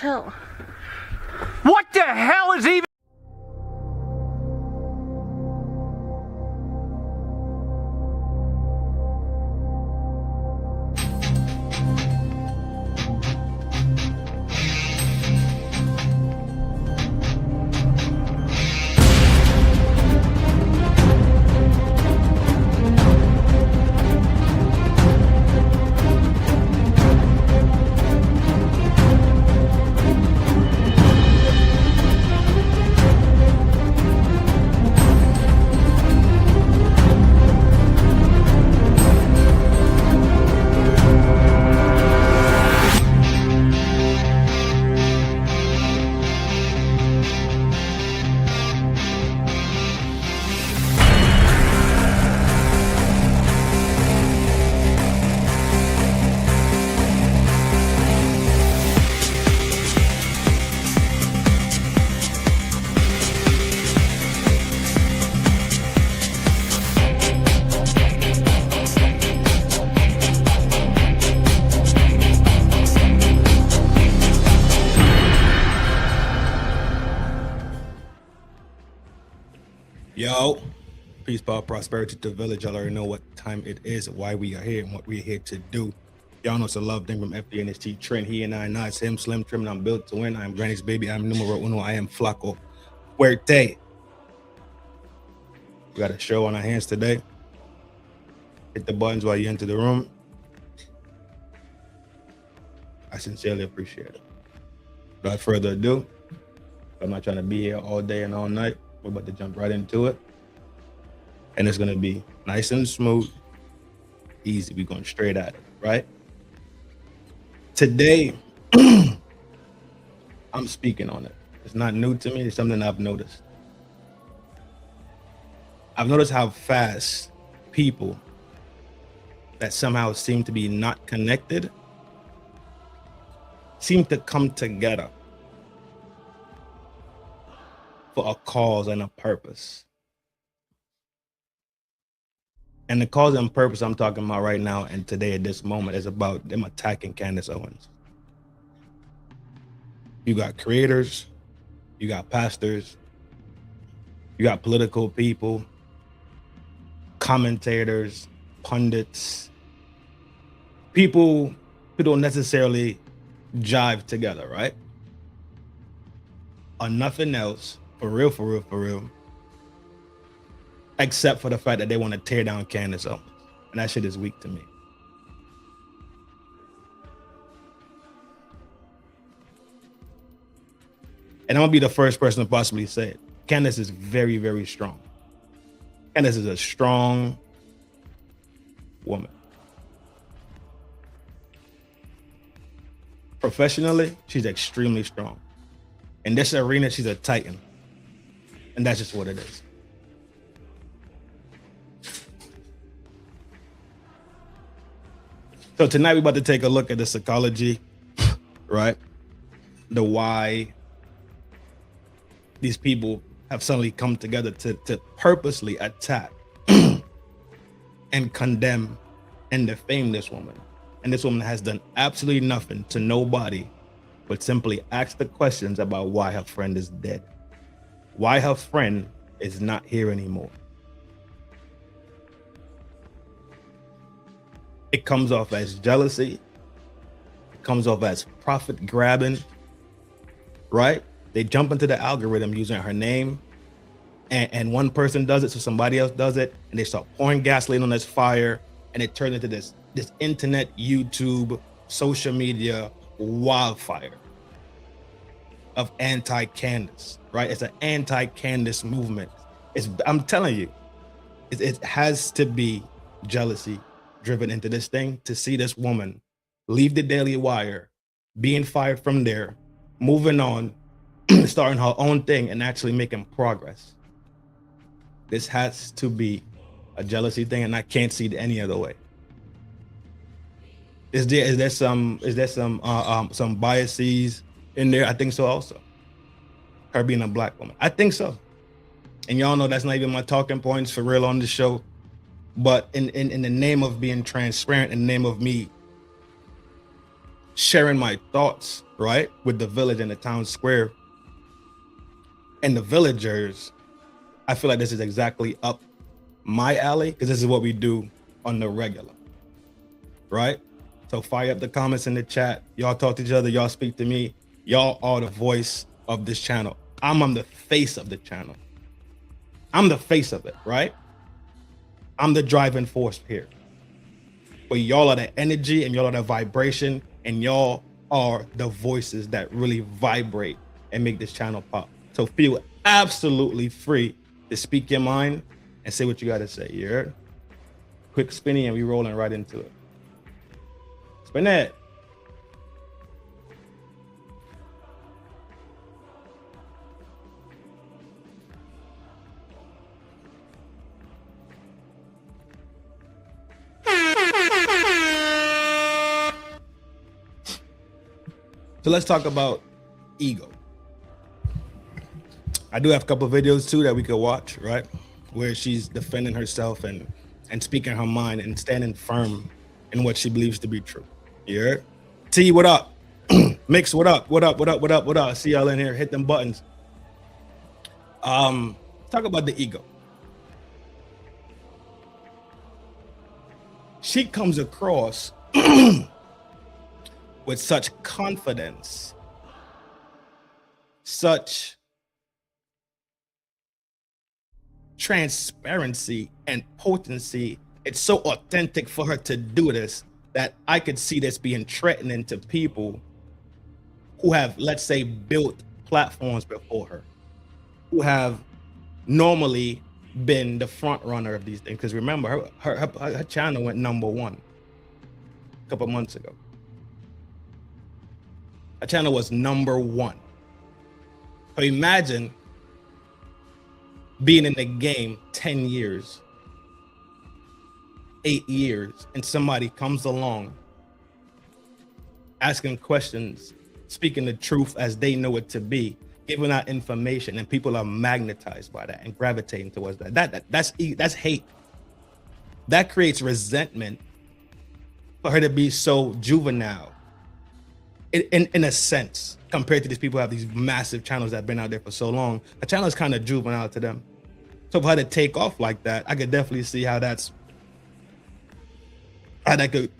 chill. What the hell is even? Yo, peace, power, prosperity to the village. Y'all already know what time it is, why we are here, and what we're here to do. Y'all know it's a love thing from FD and his T Trent. He and I, not it's him, Slim Trim, and I'm built to win. I'm Granny's baby. I'm numero uno. I am Flaco Fuerte. We got a show on our hands today. Hit the buttons while you enter the room. I sincerely appreciate it. Without further ado, I'm not trying to be here all day and all night. We're about to jump right into it. And it's going to be nice and smooth, easy. We're going straight at it, right? Today, I'm speaking on it. It's not new to me. It's something I've noticed. I've noticed how fast people that somehow seem to be not connected seem to come together for a cause and a purpose. And the cause and purpose I'm talking about right now and today at this moment is about them attacking Candace Owens. You got creators, you got pastors, you got political people, commentators, pundits, people who don't necessarily jive together, right? Or nothing else. For real, except for the fact that they want to tear down Candace Owens. And that shit is weak to me. And I'm gonna be the first person to possibly say it. Candace is very, very strong. Candace is a strong woman. Professionally, she's extremely strong. In this arena, she's a titan. And that's just what it is. So tonight we're about to take a look at the psychology, right? The why these people have suddenly come together to purposely attack and condemn and defame this woman. And this woman has done absolutely nothing to nobody but simply ask the questions about why her friend is dead. Why her friend is not here anymore. It comes off as jealousy. It comes off as profit grabbing, right? They jump into the algorithm using her name, and one person does it, so somebody else does it, and they start pouring gasoline on this fire, and it turns into this internet, YouTube, social media wildfire of anti-Candace, right? It's an anti-Candace movement. I'm telling you, it has to be jealousy driven into this thing to see this woman leave the Daily Wire, being fired from there, moving on, starting her own thing and actually making progress. This has to be a jealousy thing, and I can't see it any other way. Is there some biases in there? I think so also. Her being a black woman. I think so. And y'all know that's not even my talking points for real on the show. But in the name of being transparent, in the name of me sharing my thoughts right? With the village and the town square and the villagers. I feel like this is exactly up my alley because this is what we do on the regular, right? So fire up the comments in the chat. Y'all talk to each other. Y'all speak to me. Y'all are the voice of this channel. I'm on the face of the channel. I'm the face of it, right? I'm the driving force here. But y'all are the energy and y'all are the vibration and y'all are the voices that really vibrate and make this channel pop. So feel absolutely free to speak your mind and say what you got to say. You heard? Quick spinny and we rolling right into it. Spin it. So let's talk about ego. I do have a couple of videos too that we could watch, right? Where she's defending herself and speaking her mind and standing firm in what she believes to be true. You heard? T, what up? Mix, what up? What up? What up? What up? What up? See y'all in here. Hit them buttons. Talk about the ego. She comes across with such confidence, such transparency and potency. It's so authentic for her to do this that I could see this being threatening to people who have, let's say, built platforms before her, who have normally been the front runner of these things. Because remember, her channel went #1 a couple months ago. Her channel was #1. So imagine being in the game 10 years, 8 years, and somebody comes along asking questions, speaking the truth as they know it to be, giving out information, and people are magnetized by that and gravitating towards that. That's hate. That creates resentment for her to be so juvenile in a sense, compared to these people who have these massive channels that have been out there for so long. A channel is kind of juvenile to them. So for her to take off like that, I could definitely see how that could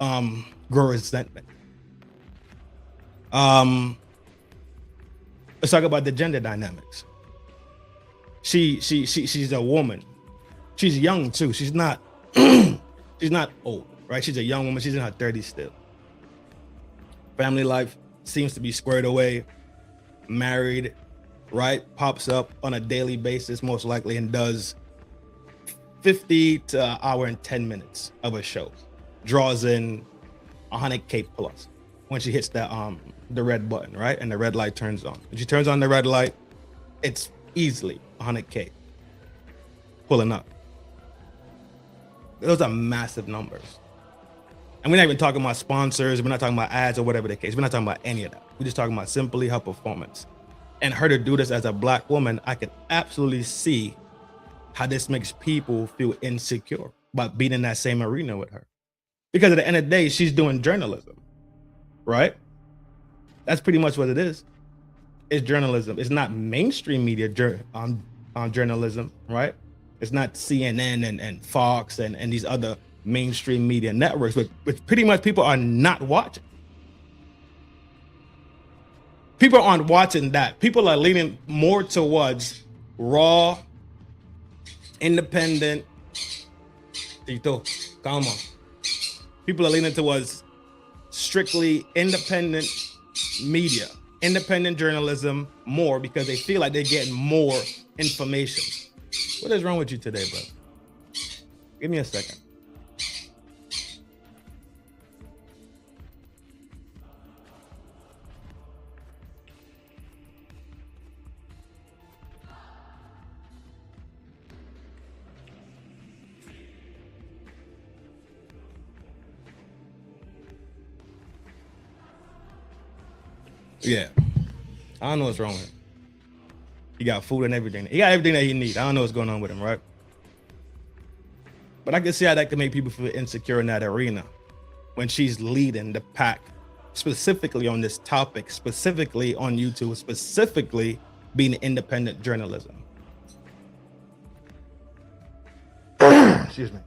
grow resentment. Let's talk about the gender dynamics. She's a woman. She's young too. She's not she's not old, right? She's a young woman. She's in her 30s still. Family life seems to be squared away, married, right? Pops up on a daily basis, most likely, and does 50 to an hour and 10 minutes of a show. Draws in 100K plus when she hits the red button, right? And the red light turns on. When she turns on the red light, it's easily 100K pulling up. Those are massive numbers. And we're not even talking about sponsors. We're not talking about ads or whatever the case. We're not talking about any of that. We're just talking about simply her performance. And her to do this as a Black woman, I can absolutely see how this makes people feel insecure about being in that same arena with her. Because at the end of the day, she's doing journalism, right? That's pretty much what it is. It's journalism. It's not mainstream media journalism, right? It's not CNN and Fox and these other mainstream media networks, which pretty much people are not watching. People aren't watching that. People are leaning more towards raw, independent. Tito, come on. People are leaning towards strictly independent media, independent journalism more because they feel like they're getting more information. What is wrong with you today, bro? Give me a second. Yeah, I don't know what's wrong with him. He got food and everything. He got everything that he needs. I don't know what's going on with him, right? But I can see how that can make people feel insecure in that arena when she's leading the pack specifically on this topic, specifically on YouTube, specifically being independent journalism. Excuse me.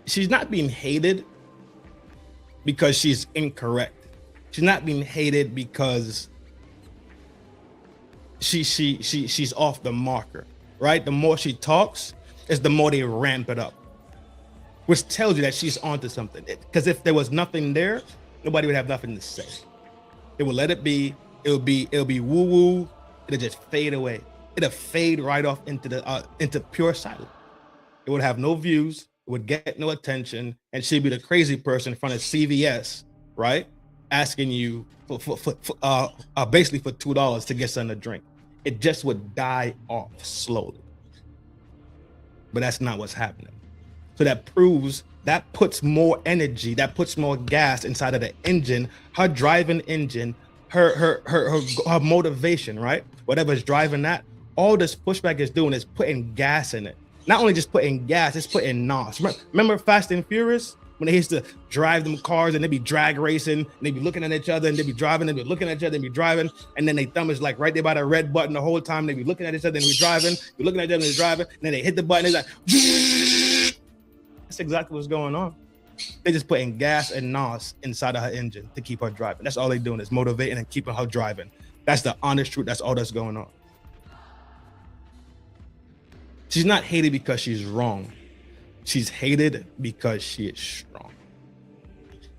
She's not being hated because she's incorrect. She's not being hated because she's off the marker, right? The more she talks, is the more they ramp it up, which tells you that she's onto something. Because if there was nothing there, nobody would have nothing to say. They would let it be. It'll be woo woo. It'll just fade away. It'll fade right off into pure silence. It would have no views. It would get no attention, and she'd be the crazy person in front of CVS, right? Asking you for basically for $2 to get something to drink. It just would die off slowly. But that's not what's happening. So that proves, that puts more energy, that puts more gas inside of the engine, her driving engine, her motivation, right? Whatever's driving that, all this pushback is doing is putting gas in it. Not only just putting gas, it's putting NOS. Remember Fast and Furious? When they used to drive them cars and they'd be drag racing, and they'd be looking at each other and they'd be driving, they'd be looking at each other and be driving, and then their thumb is like right there by the red button the whole time. They'd be looking at each other and be driving, be looking at each other and be driving, and then they hit the button, it's like, that's exactly what's going on. They're just putting gas and NOS inside of her engine to keep her driving. That's all they're doing is motivating and keeping her driving. That's the honest truth. That's all that's going on. She's not hated because she's wrong. She's hated because she is strong.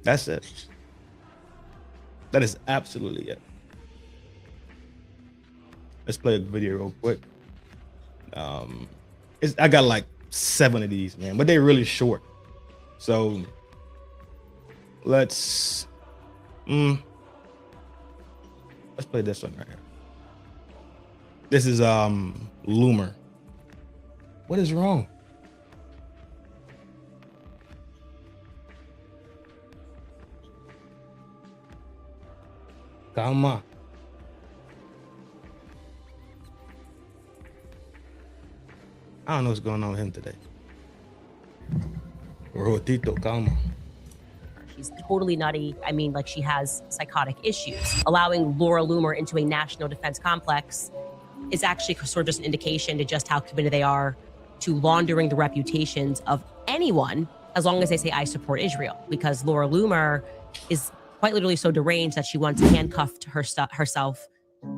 That's it. That is absolutely it. Let's play a video real quick. I got like 7 of these, man, but they're really short. So let's play this one right here. This is Loomer. What is wrong? Calma. I don't know what's going on with him today. Rotito, calma. She's totally nutty. I mean, like, she has psychotic issues. Allowing Laura Loomer into a national defense complex is actually sort of just an indication to just how committed they are to laundering the reputations of anyone, as long as they say, I support Israel. Because Laura Loomer is quite literally so deranged that she once handcuffed herself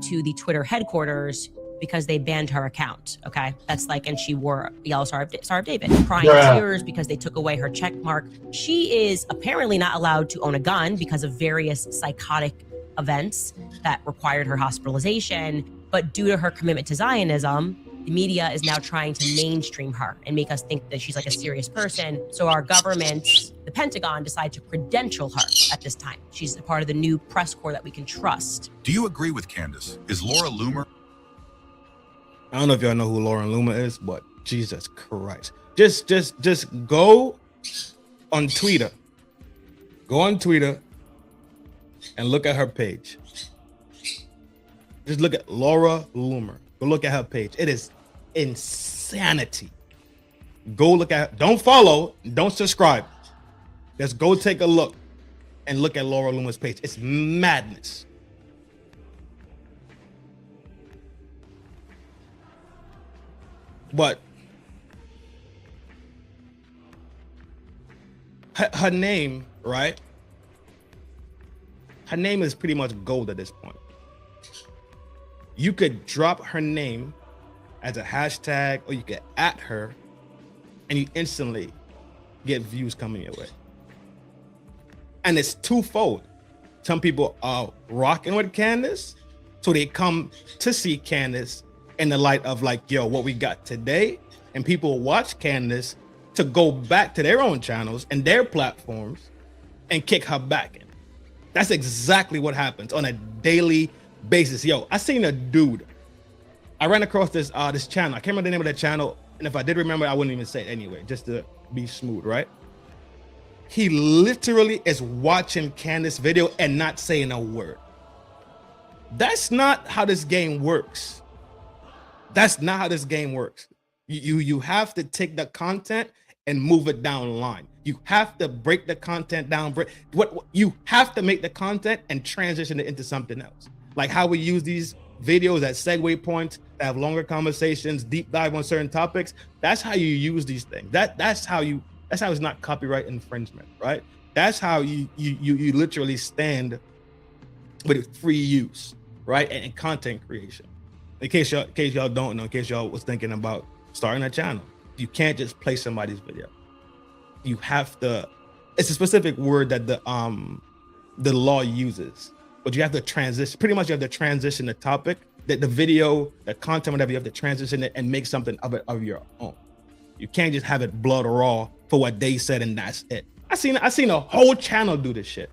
to the Twitter headquarters because they banned her account, okay? That's like, and she wore Yellow Star of David, crying tears because they took away her check mark. She is apparently not allowed to own a gun because of various psychotic events that required her hospitalization. But due to her commitment to Zionism, the media is now trying to mainstream her and make us think that she's like a serious person. So our government, the Pentagon, decided to credential her at this time. She's a part of the new press corps that we can trust. Do you agree with Candace? Is Laura Loomer? I don't know if y'all know who Lauren Loomer is, but Jesus Christ. Just go on Twitter. Go on Twitter and look at her page. Just look at Laura Loomer. Go look at her page. It is insanity. Go look at, don't follow, don't subscribe. Just go take a look and look at Laura Loomer's page. It's madness. But her name, right? Her name is pretty much gold at this point. You could drop her name as a hashtag, or you could at her, and you instantly get views coming your way. And it's twofold. Some people are rocking with Candace, so they come to see Candace in the light of like, yo, what we got today. And people watch Candace to go back to their own channels and their platforms and kick her back in. That's exactly what happens on a daily basis. Yo, I seen a dude. I ran across this this channel. I can't remember the name of that channel. And if I did remember, I wouldn't even say it anyway, just to be smooth, right? He literally is watching Candace's video and not saying a word. That's not how this game works. That's not how this game works. You have to take the content and move it down the line. You have to break the content down. What you have to make the content and transition it into something else. Like how we use these videos at segue points, that have longer conversations, deep dive on certain topics. That's how you use these things. That's how it's not copyright infringement, right? That's how you literally stand with free use, right? And content creation. In case y'all don't know, in case y'all was thinking about starting a channel, you can't just play somebody's video. You have to, it's a specific word that the law uses, but you have to transition, pretty much you have to transition the topic, that the video, the content, whatever, you have to transition it and make something of it of your own. You can't just have it blood raw for what they said and that's it. I seen a whole channel do this shit.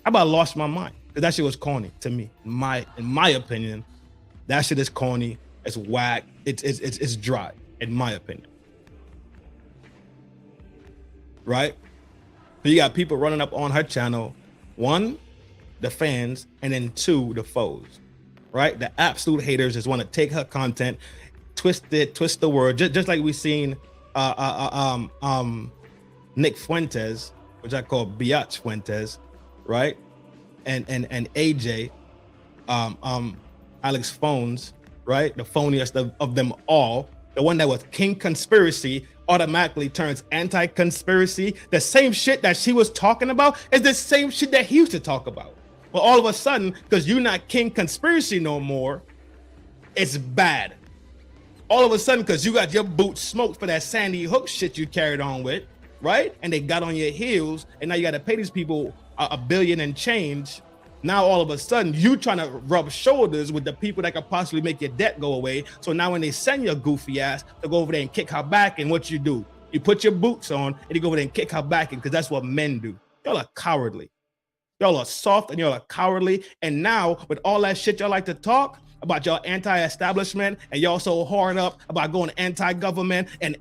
I about lost my mind because that shit was corny to me. In my opinion, that shit is corny. It's whack. It's dry, in my opinion. Right? So you got people running up on her channel. One, the fans, and then two, the foes. Right? The absolute haters just want to take her content, twist the word, just like we seen Nick Fuentes, which I call Biatch Fuentes, right? And AJ, Alex Phones, right? The phoniest of them all. The one that was King Conspiracy automatically turns anti-conspiracy. The same shit that she was talking about is the same shit that he used to talk about. Well, all of a sudden, because you're not King Conspiracy no more, it's bad. All of a sudden, because you got your boots smoked for that Sandy Hook shit you carried on with, right? And they got on your heels, and now you got to pay these people $1 billion and change. Now all of a sudden, you trying to rub shoulders with the people that could possibly make your debt go away. So now when they send your goofy ass to go over there and kick her back, and what you do? You put your boots on and you go over there and kick her back, because that's what men do. Y'all are cowardly. Y'all are soft and y'all are cowardly. And now with all that shit y'all like to talk about, y'all anti-establishment, and y'all so hard up about going anti-government and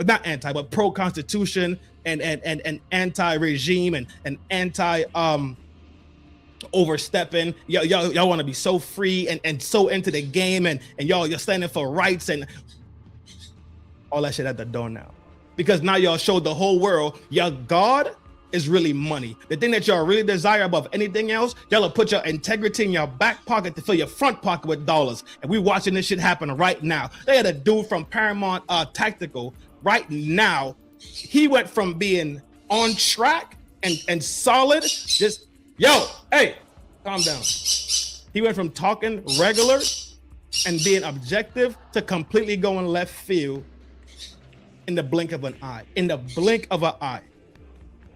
not anti, but pro-constitution and anti-regime and anti overstepping. Y'all want to be so free and so into the game, and you're standing for rights and all that shit at the door now. Because now y'all showed the whole world your God is really money. The thing that y'all really desire above anything else, y'all will put your integrity in your back pocket to fill your front pocket with dollars. And we watching this shit happen right now. They had a dude from Paramount Tactical right now. He went from being on track and solid, just, yo, hey, calm down. He went from talking regular and being objective to completely going left field in the blink of an eye,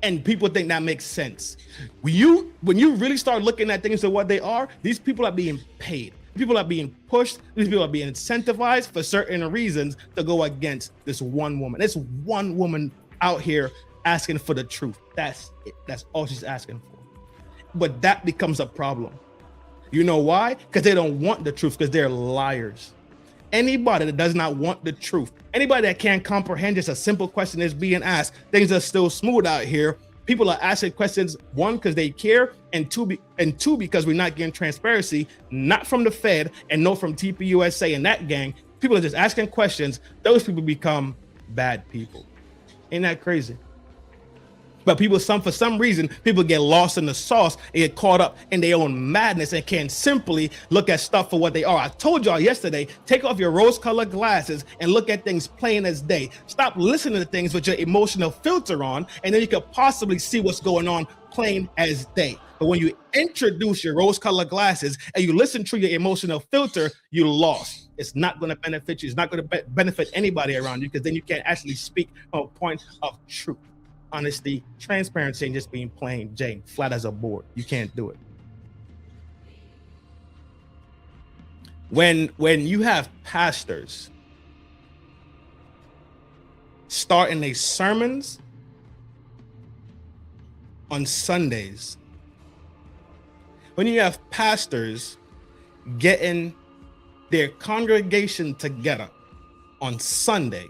And people think that makes sense. When you really start looking at things for what they are, these people are being paid. People are being pushed. These people are being incentivized for certain reasons to go against this one woman. This one woman out here asking for the truth. That's it. That's all she's asking for. But that becomes a problem. You know why? Because they don't want the truth, because they're liars. Anybody that does not want the truth, anybody that can't comprehend just a simple question is being asked, things are still smooth out here. People are asking questions, one, because they care, and two, because we're not getting transparency, not from the Fed and no from TPUSA and that gang. People are just asking questions. Those people become bad people. Ain't that crazy? But people, for some reason, people get lost in the sauce and get caught up in their own madness and can't simply look at stuff for what they are. I told y'all yesterday, take off your rose-colored glasses and look at things plain as day. Stop listening to things with your emotional filter on, and then you could possibly see what's going on plain as day. But when you introduce your rose-colored glasses and you listen through your emotional filter, you lost. It's not going to benefit you. It's not going to benefit anybody around you, because then you can't actually speak from a point of truth. Honesty, transparency, and just being plain Jane, flat as a board. You can't do it. When you have pastors starting their sermons on Sundays, when you have pastors getting their congregation together on Sunday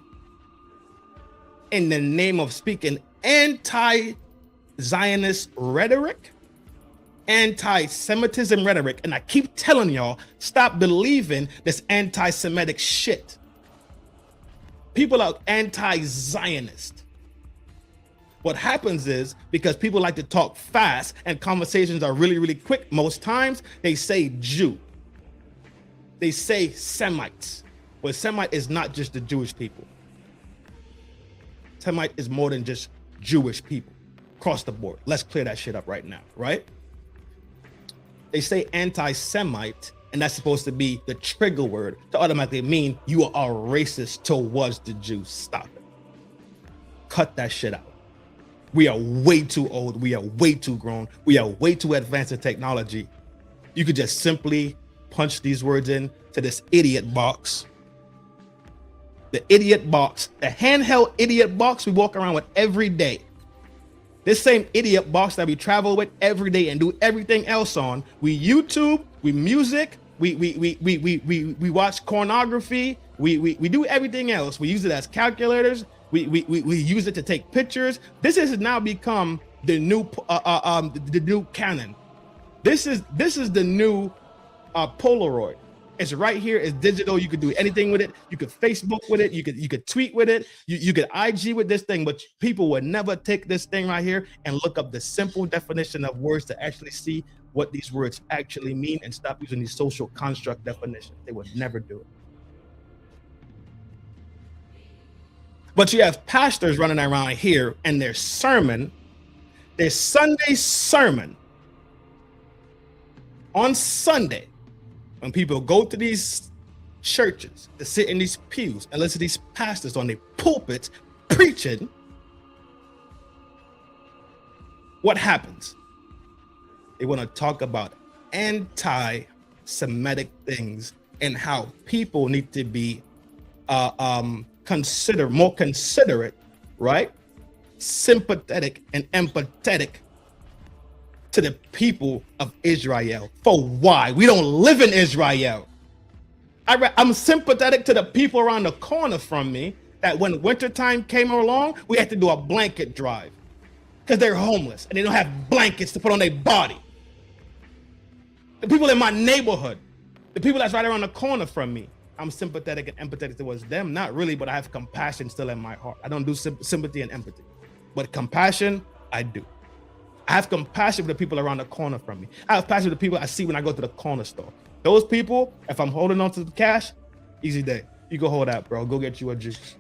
in the name of speaking anti-Zionist rhetoric, anti-Semitism rhetoric, and I keep telling y'all, stop believing this anti-Semitic shit. People are anti-Zionist. What happens is, because people like to talk fast and conversations are really, really quick, most times they say Jew. They say Semites. Well, Semite is not just the Jewish people. Semite is more than just Jewish people across the board. Let's clear that shit up right now, right? They say anti-Semite, and that's supposed to be the trigger word to automatically mean you are racist towards the Jews. Stop it. Cut that shit out. We are way too old. We are way too grown. We are way too advanced in technology. You could just simply punch these words in to this idiot box. The idiot box, the handheld idiot box we walk around with every day. This same idiot box that we travel with every day and do everything else on. We YouTube, we music, we watch pornography, we do everything else. We use it as calculators. We use it to take pictures. This has now become the new the new Canon. This is the new Polaroid. It's right here. It's digital. You could do anything with it. You could Facebook with it. You could tweet with it. You could IG with this thing. But people would never take this thing right here and look up the simple definition of words to actually see what these words actually mean and stop using these social construct definitions. They would never do it. But you have pastors running around here and their sermon, their Sunday sermon on Sunday, when people go to these churches to sit in these pews and listen to these pastors on their pulpits preaching, what happens? They want to talk about anti-Semitic things and how people need to be more considerate, right? Sympathetic and empathetic to the people of Israel. For why? We don't live in Israel. I'm sympathetic to the people around the corner from me that when wintertime came along, we had to do a blanket drive because they're homeless and they don't have blankets to put on their body. The people in my neighborhood, the people that's right around the corner from me, I'm sympathetic and empathetic towards them. Not really, but I have compassion still in my heart. I don't do sympathy and empathy, but compassion, I do. I have compassion for the people around the corner from me. I have compassion for the people I see when I go to the corner store. Those people, if I'm holding on to the cash, easy day. You go hold that, bro. Go get you a juice.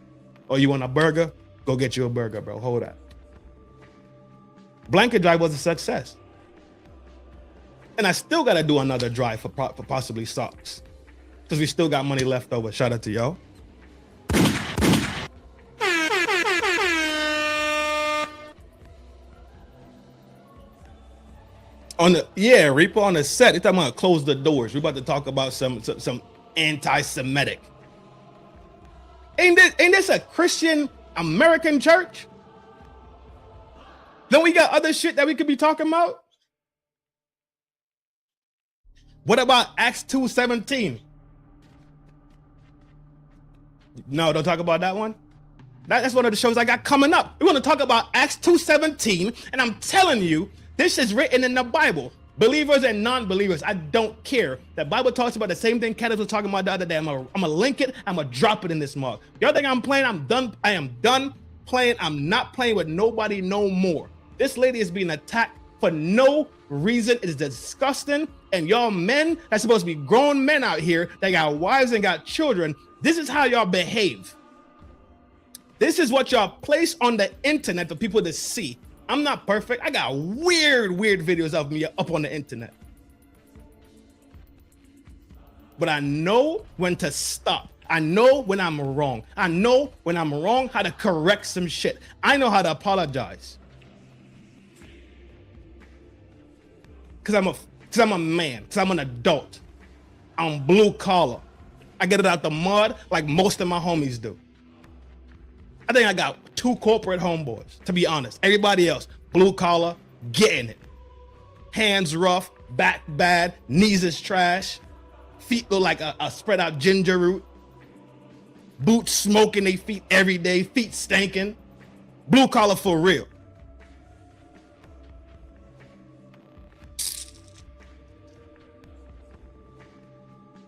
Or you want a burger? Go get you a burger, bro. Hold that. Blanket drive was a success. And I still got to do another drive for possibly socks, because we still got money left over. Shout out to y'all. Reaper on the set. They're talking about close the doors. We're about to talk about some anti-Semitic. Ain't this a Christian American church? Then we got other shit that we could be talking about. What about Acts 2:17? No, don't talk about that one. That's one of the shows I got coming up. We're going to talk about Acts 2:17, and I'm telling you, this is written in the Bible. Believers and non-believers, I don't care. The Bible talks about the same thing Candace was talking about the other day. I'm gonna link it. I'm gonna drop it in this mug. Y'all think I'm playing? I'm done. I am done playing. I'm not playing with nobody no more. This lady is being attacked for no reason. It is disgusting. And y'all men, that's supposed to be grown men out here that got wives and got children. This is how y'all behave. This is what y'all place on the internet for people to see. I'm not perfect. I got weird videos of me up on the internet. But I know when to stop. I know when I'm wrong. I know when I'm wrong how to correct some shit. I know how to apologize. Cause I'm a man, cause I'm an adult. I'm blue collar. I get it out the mud like most of my homies do. I think I got 2 corporate homeboys, to be honest. Everybody else, blue collar, getting it. Hands rough, back bad, knees is trash. Feet look like a spread out ginger root. Boots smoking their feet every day, feet stinking. Blue collar for real.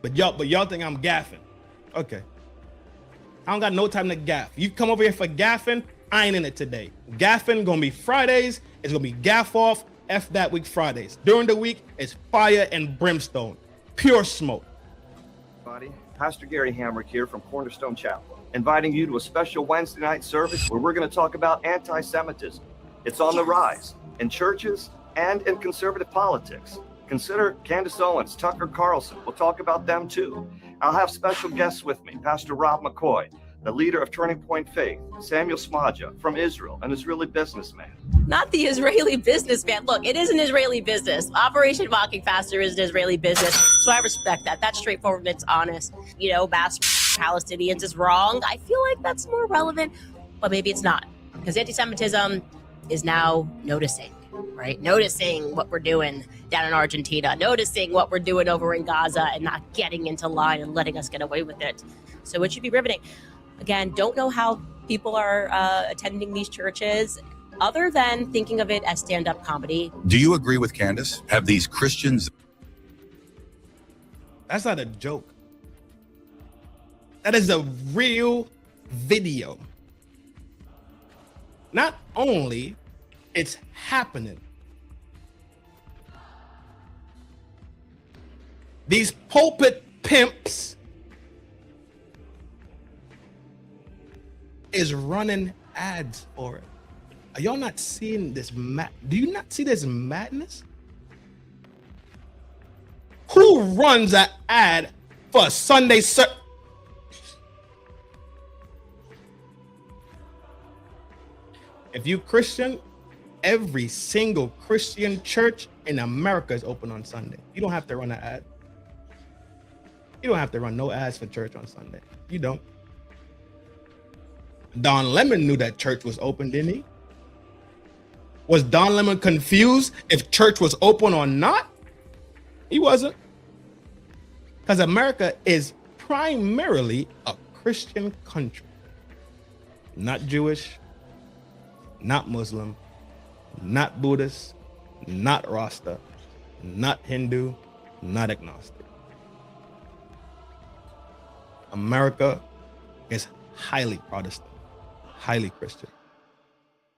But y'all think I'm gaffing. Okay. I don't got no time to gaff. You come over here for gaffing, I ain't in it today. Gaffing gonna be Fridays. It's gonna be gaff off, F that week Fridays. During the week, it's fire and brimstone. Pure smoke. Pastor Gary Hamrick here from Cornerstone Chapel, inviting you to a special Wednesday night service where we're going to talk about anti-Semitism. It's on the rise in churches and in conservative politics. Consider Candace Owens, Tucker Carlson. We'll talk about them too. I'll have special guests with me, Pastor Rob McCoy, the leader of Turning Point Faith, Samuel Smadja from Israel, an Israeli businessman. Not the Israeli businessman. Look, it is an Israeli business. Operation Mocking Faster is an Israeli business, so I respect that. That's straightforward and it's honest. You know, bash Palestinians is wrong. I feel like that's more relevant, but maybe it's not, because anti-Semitism is now noticing, right? Noticing what we're doing down in Argentina, noticing what we're doing over in Gaza and not getting into line and letting us get away with it. So it should be riveting. Again, don't know how people are attending these churches other than thinking of it as stand-up comedy. Do you agree with Candace? Have these Christians... That's not a joke. That is a real video. Not only it's happening, these pulpit pimps is running ads for it. Are y'all not seeing this? Do you not see this madness? Who runs an ad for a Sunday service? If you Christian, every single Christian church in America is open on Sunday. You don't have to run an ad. You don't have to run no ads for church on Sunday. You don't. Don Lemon knew that church was open, didn't he? Was Don Lemon confused if church was open or not? He wasn't. Because America is primarily a Christian country. Not Jewish, not Muslim, not Buddhist, not Rasta, not Hindu, not agnostic. America is highly Protestant, highly Christian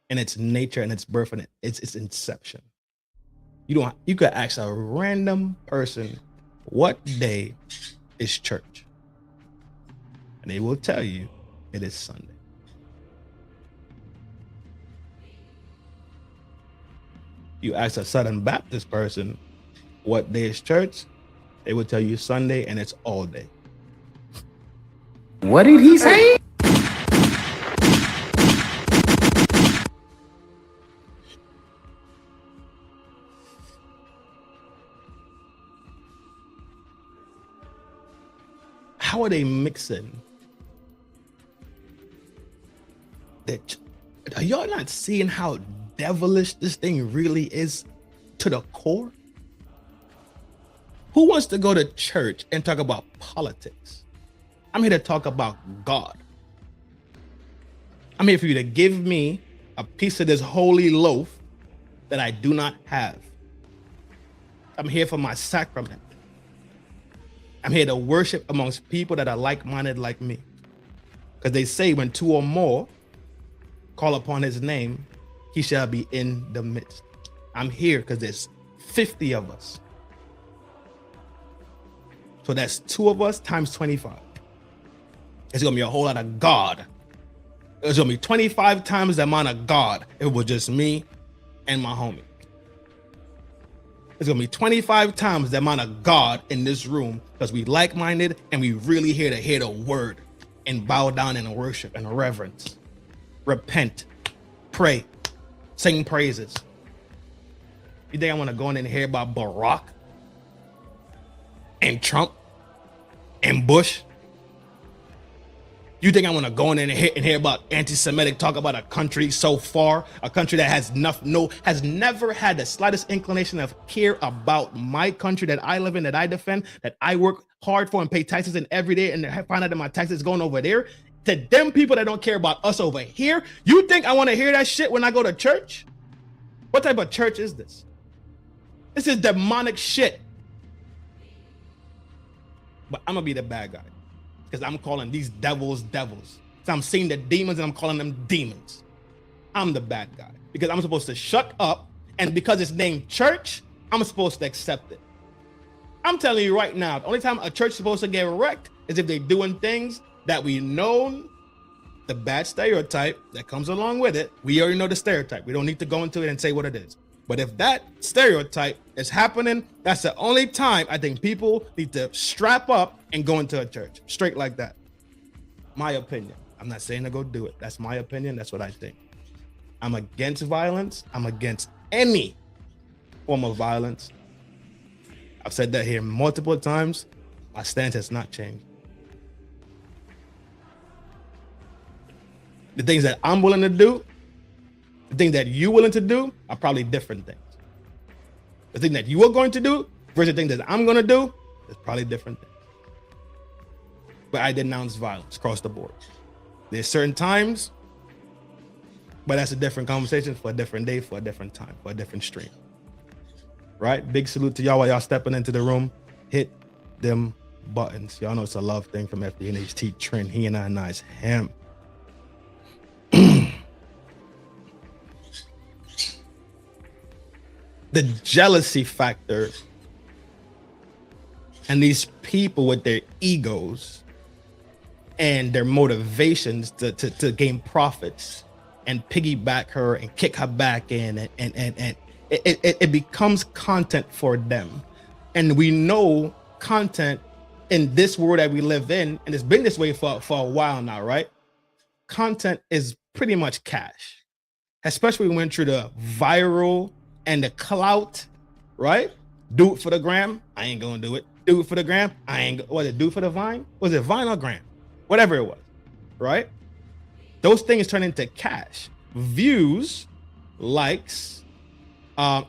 in its nature and its birth and its inception. You could ask a random person, what day is church? And they will tell you it is Sunday. You ask a Southern Baptist person, what day is church? They will tell you Sunday, and it's all day. What did he say? How are they mixing? Are y'all not seeing how devilish this thing really is to the core? Who wants to go to church and talk about politics? I'm here to talk about God. I'm here for you to give me a piece of this holy loaf that I do not have. I'm here for my sacrament. I'm here to worship amongst people that are like-minded like me. Because they say when two or more call upon his name, he shall be in the midst. I'm here because there's 50 of us. So that's 2 of us times 25. It's going to be a whole lot of God. It's going to be 25 times the amount of God if it was just me and my homie. It's going to be 25 times the amount of God in this room because we like-minded and we really here to hear the word and bow down in worship and reverence. Repent, pray, sing praises. You think I want to go in and hear about Barack and Trump and Bush? You think I want to go in and hear about anti-Semitic talk about a country so far, a country that has never had the slightest inclination of care about my country that I live in, that I defend, that I work hard for and pay taxes in every day, and find out that my taxes going over there? To them people that don't care about us over here, you think I want to hear that shit when I go to church? What type of church is this? This is demonic shit. but I'm gonna be the bad guy because I'm calling these devils devils. So I'm seeing the demons and I'm calling them demons. I'm the bad guy because I'm supposed to shut up, and because it's named church, I'm supposed to accept it. I'm telling you right now, the only time a church is supposed to get wrecked is if they're doing things that we know the bad stereotype that comes along with it. We already know the stereotype. We don't need to go into it and say what it is. But if that stereotype is happening, that's the only time I think people need to strap up and go into a church. Straight like that. My opinion. I'm not saying to go do it. That's my opinion. That's what I think. I'm against violence. I'm against any form of violence. I've said that here multiple times. My stance has not changed. The things that I'm willing to do, the things that you're willing to do are probably different things. The thing that you are going to do versus the thing that I'm going to do is probably different things. But I denounce violence across the board. There's certain times, but that's a different conversation for a different day, for a different time, for a different stream. Right? Big salute to y'all while y'all stepping into the room. Hit them buttons. Y'all know it's a love thing from FDNHT Trent. He and I, nice him. The jealousy factor and these people with their egos and their motivations to gain profits and piggyback her and kick her back in and it becomes content for them. And we know content in this world that we live in, and it's been this way for a while now, right? Content is pretty much cash, especially when we went through the viral and the clout, right? Do it for the gram, I ain't gonna do it. Do it for the gram, I ain't. Was it do it for the Vine? Was it Vine or gram? Whatever it was, right? Those things turn into cash, views, likes,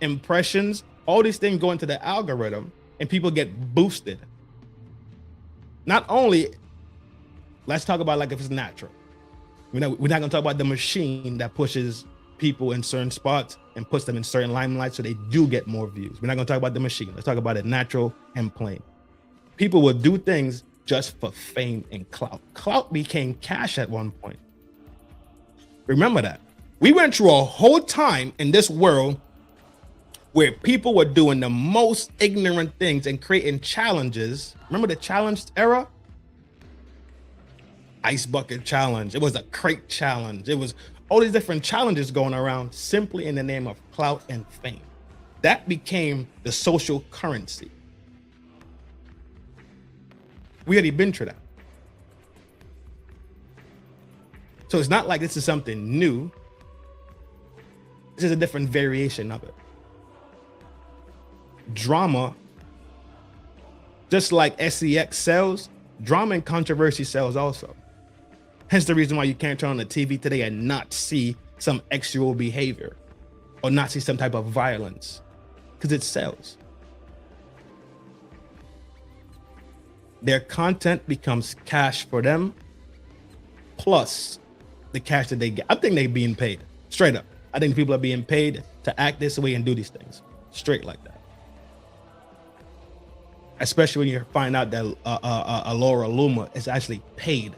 impressions. All these things go into the algorithm, and people get boosted. Not only, let's talk about like if it's natural. We're not gonna talk about the machine that pushes people in certain spots and puts them in certain limelight so they do get more views. We're not gonna talk about the machine. Let's talk about it natural and plain. People will do things just for fame and clout. Clout became cash at one point. Remember that. We went through a whole time in this world where people were doing the most ignorant things and creating challenges. Remember the challenge era? Ice bucket challenge. It was a crate challenge. It was all these different challenges going around simply in the name of clout and fame. That became the social currency. We already been through that. So it's not like this is something new. This is a different variation of it. Drama, just like SEX sells, drama and controversy sells also. Hence the reason why you can't turn on the TV today and not see some sexual behavior or not see some type of violence, because it sells. Their content becomes cash for them, plus the cash that they get. I think they're being paid, straight up. I think people are being paid to act this way and do these things, straight like that. Especially when you find out that Laura Luma is actually paid.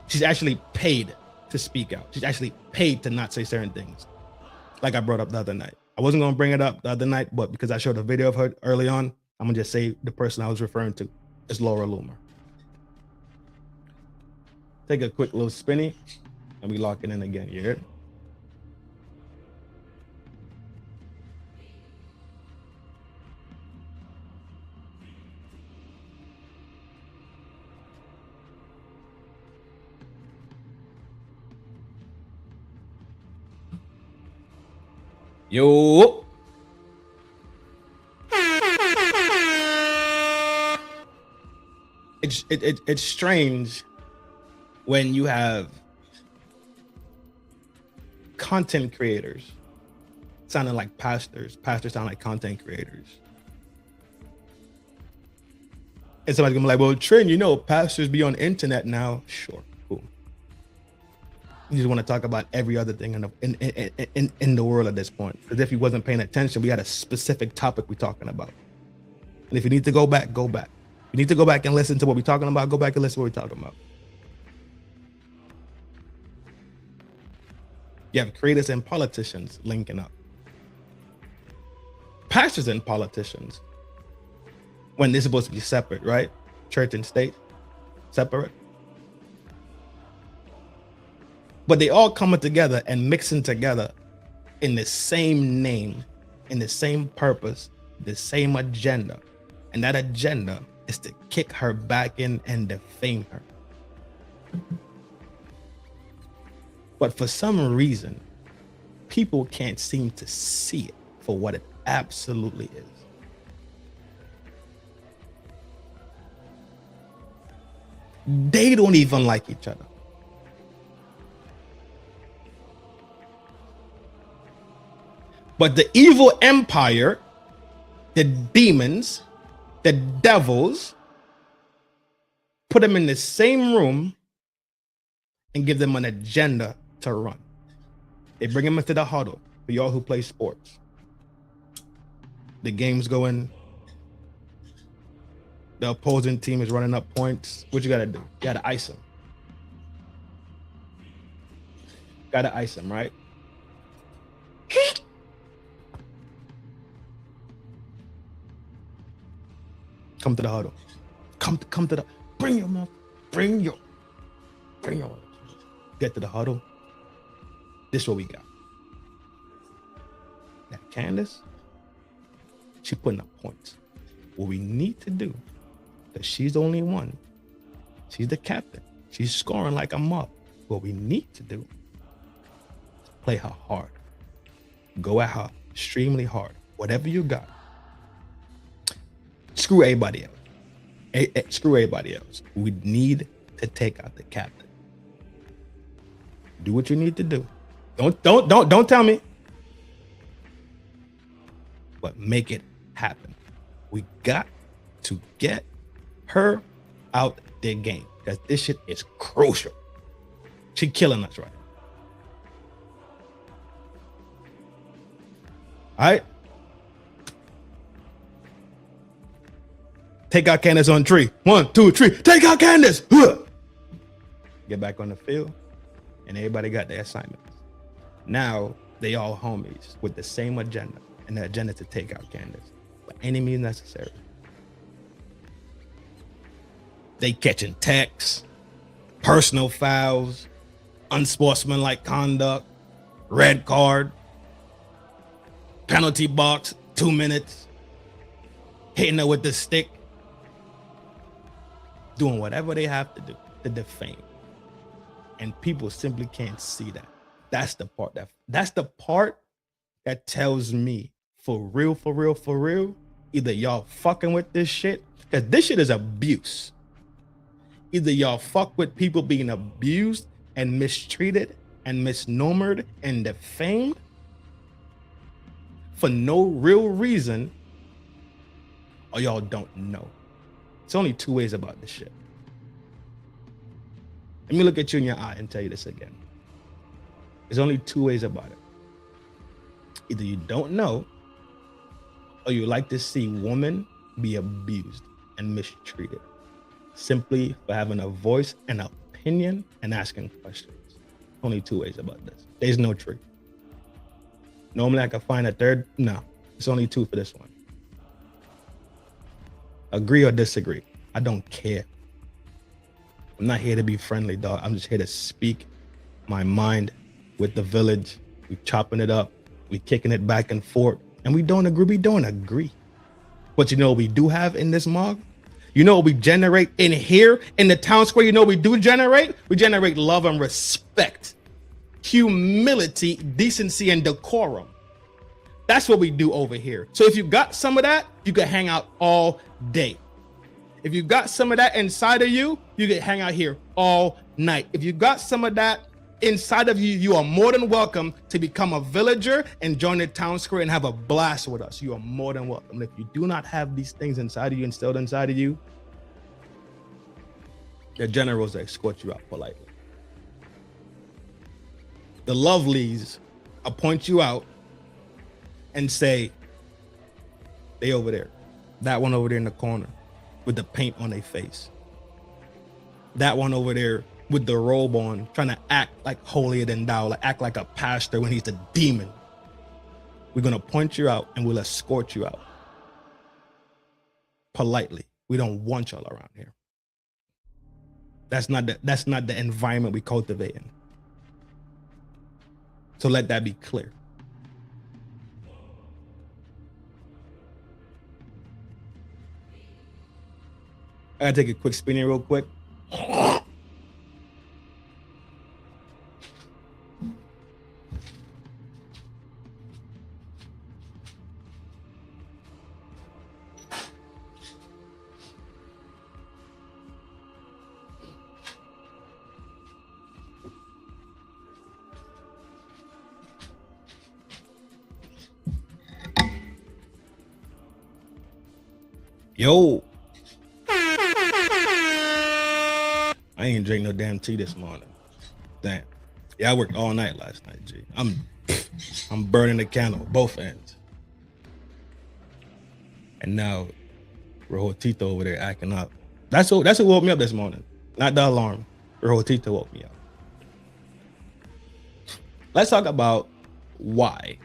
She's actually paid to speak out. She's actually paid to not say certain things. Like I brought up the other night. I wasn't going to bring it up the other night, but because I showed a video of her early on, I'm going to just say the person I was referring to is Laura Loomer. Take a quick little spinny and we lock it in again. You hear it? Yo. It's strange when you have content creators sounding like pastors sound like content creators. And somebody's gonna be like, well, Trent, you know, pastors be on the internet now. Sure, cool. You just want to talk about every other thing in the world at this point. Because if you wasn't paying attention, we had a specific topic we're talking about. And if you need to go back, go back. You need to go back and listen to what we're talking about. Go back and listen to what we're talking about. You have creators and politicians linking up. Pastors and politicians, when they're supposed to be separate, right? Church and state, separate. But they all coming together and mixing together in the same name, in the same purpose, the same agenda. And that agenda is to kick her back in and defame her. But for some reason, people can't seem to see it for what it absolutely is. They don't even like each other. But the evil empire, the demons, the devils, put them in the same room and give them an agenda to run. They bring them into the huddle for y'all who play sports. The game's going. The opposing team is running up points. What you gotta do? You gotta ice them. Gotta ice them, right? Come to the huddle. Come to the. Bring your mouth. Bring your. Get to the huddle. This is what we got. Now Candace, she putting up points. What we need to do, because she's the only one. She's the captain. She's scoring like a mother. What we need to do is play her hard. Go at her extremely hard. Whatever you got. Screw everybody else. Screw everybody else. We need to take out the captain. Do what you need to do. Don't tell me. But make it happen. We got to get her out their game, because this shit is crucial. She killing us right now. All right. Take out Candace on 3. 1, 2, 3. Take out Candace. Get back on the field, and everybody got their assignments. Now they all homies with the same agenda, and the agenda to take out Candace by any means necessary. They catching texts, personal fouls, unsportsmanlike conduct, red card, penalty box, 2 minutes, hitting her with the stick, doing whatever they have to do to defame. And people simply can't see that. That's the part that tells me, for real, either y'all fucking with this shit, because this shit is abuse. Either y'all fuck with people being abused and mistreated and misnomered and defamed for no real reason, or y'all don't know. It's only 2 ways about this shit. Let me look at you in your eye and tell you this again. There's only 2 ways about it. Either you don't know, or you like to see women be abused and mistreated simply for having a voice and opinion and asking questions. Only 2 ways about this. There's no tree. Normally I could find a third. No, it's only 2 for this one. Agree or disagree. I don't care. I'm not here to be friendly, dog. I'm just here to speak my mind with the village. We chopping it up. We kicking it back and forth. And we don't agree. We don't agree. But you know what we do have in this mug? You know what we generate in here in the town square? You know what we do generate? We generate love and respect, humility, decency, and decorum. That's what we do over here. So if you got some of that, you can hang out all day. If you got some of that inside of you, you can hang out here all night. If you got some of that inside of you, you are more than welcome to become a villager and join the town square and have a blast with us. You are more than welcome. If you do not have these things inside of you, instilled inside of you, the generals escort you out politely. The lovelies appoint you out and say, they over there. That one over there in the corner. with the paint on their face. That one over there with the robe on, trying to act like holier than thou, like act like a pastor when he's the demon. We're gonna point you out and we'll escort you out. Politely. We don't want y'all around here. That's not the environment we cultivate in. So let that be clear. I gotta take a quick spin here real quick. Yo. I ain't drink no damn tea this morning. Damn. Yeah, I worked all night last night, G. I'm burning the candle, both ends. And now Rojotito over there acting up. That's what woke me up this morning. Not the alarm. Rojotito woke me up. Let's talk about why.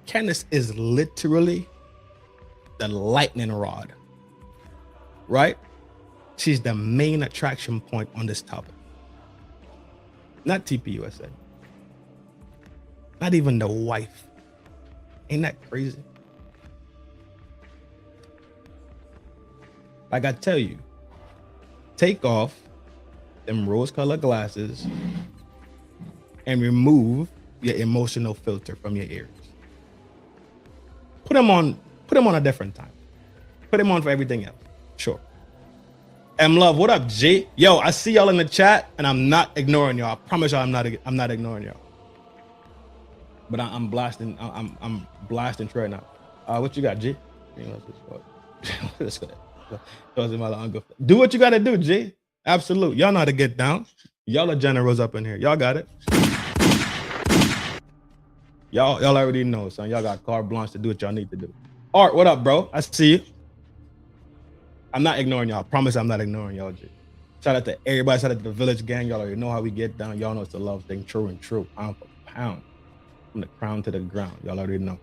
Candace is literally the lightning rod, right? She's the main attraction point on this topic. Not TPUSA. Not even the wife. Ain't that crazy? Like I tell you, take off them rose-colored glasses and remove your emotional filter from your ears. Put them on a different time. Put them on for everything else. Sure. M Love, what up, G? Yo, I see y'all in the chat and I'm not ignoring y'all. I promise y'all I'm not ignoring y'all. But I'm blasting right now. What you got, G? Let's go. Do what you gotta do, G. Absolute. Y'all know how to get down. Y'all are generals up in here. Y'all got it. Y'all already know, son. Y'all got carte blanche to do what y'all need to do. Art, what up, bro? I see you. I'm not ignoring y'all. I promise I'm not ignoring y'all, G. Shout out to everybody. Shout out to the Village Gang. Y'all already know how we get down. Y'all know it's the love thing. True and true. Pound for pound. From the crown to the ground. Y'all already know.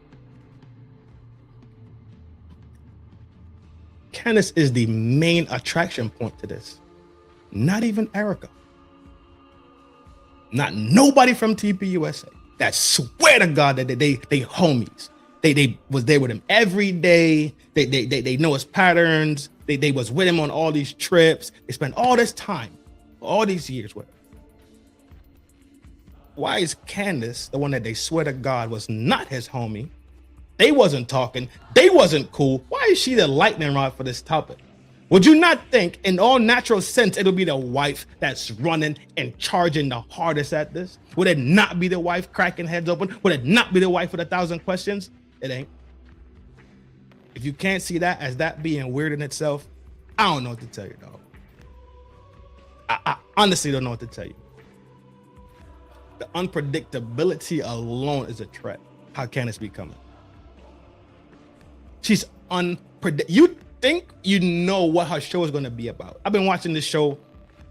Candace is the main attraction point to this. Not even Erica. Not nobody from TPUSA. That swear to God that they homies. They was there with him every day. They know his patterns. They was with him on all these trips. They spent all this time, all these years with him. Why is Candace the one that they swear to God was not his homie? They wasn't talking. They wasn't cool. Why is she the lightning rod for this topic? Would you not think, in all natural sense, it'll be the wife that's running and charging the hardest at this? Would it not be the wife cracking heads open? Would it not be the wife with 1,000 questions? It ain't. If you can't see that as that being weird in itself, I don't know what to tell you, dog. I honestly don't know what to tell you. The unpredictability alone is a threat. How Candace be coming? She's unpredictable. You think you know what her show is going to be about. I've been watching this show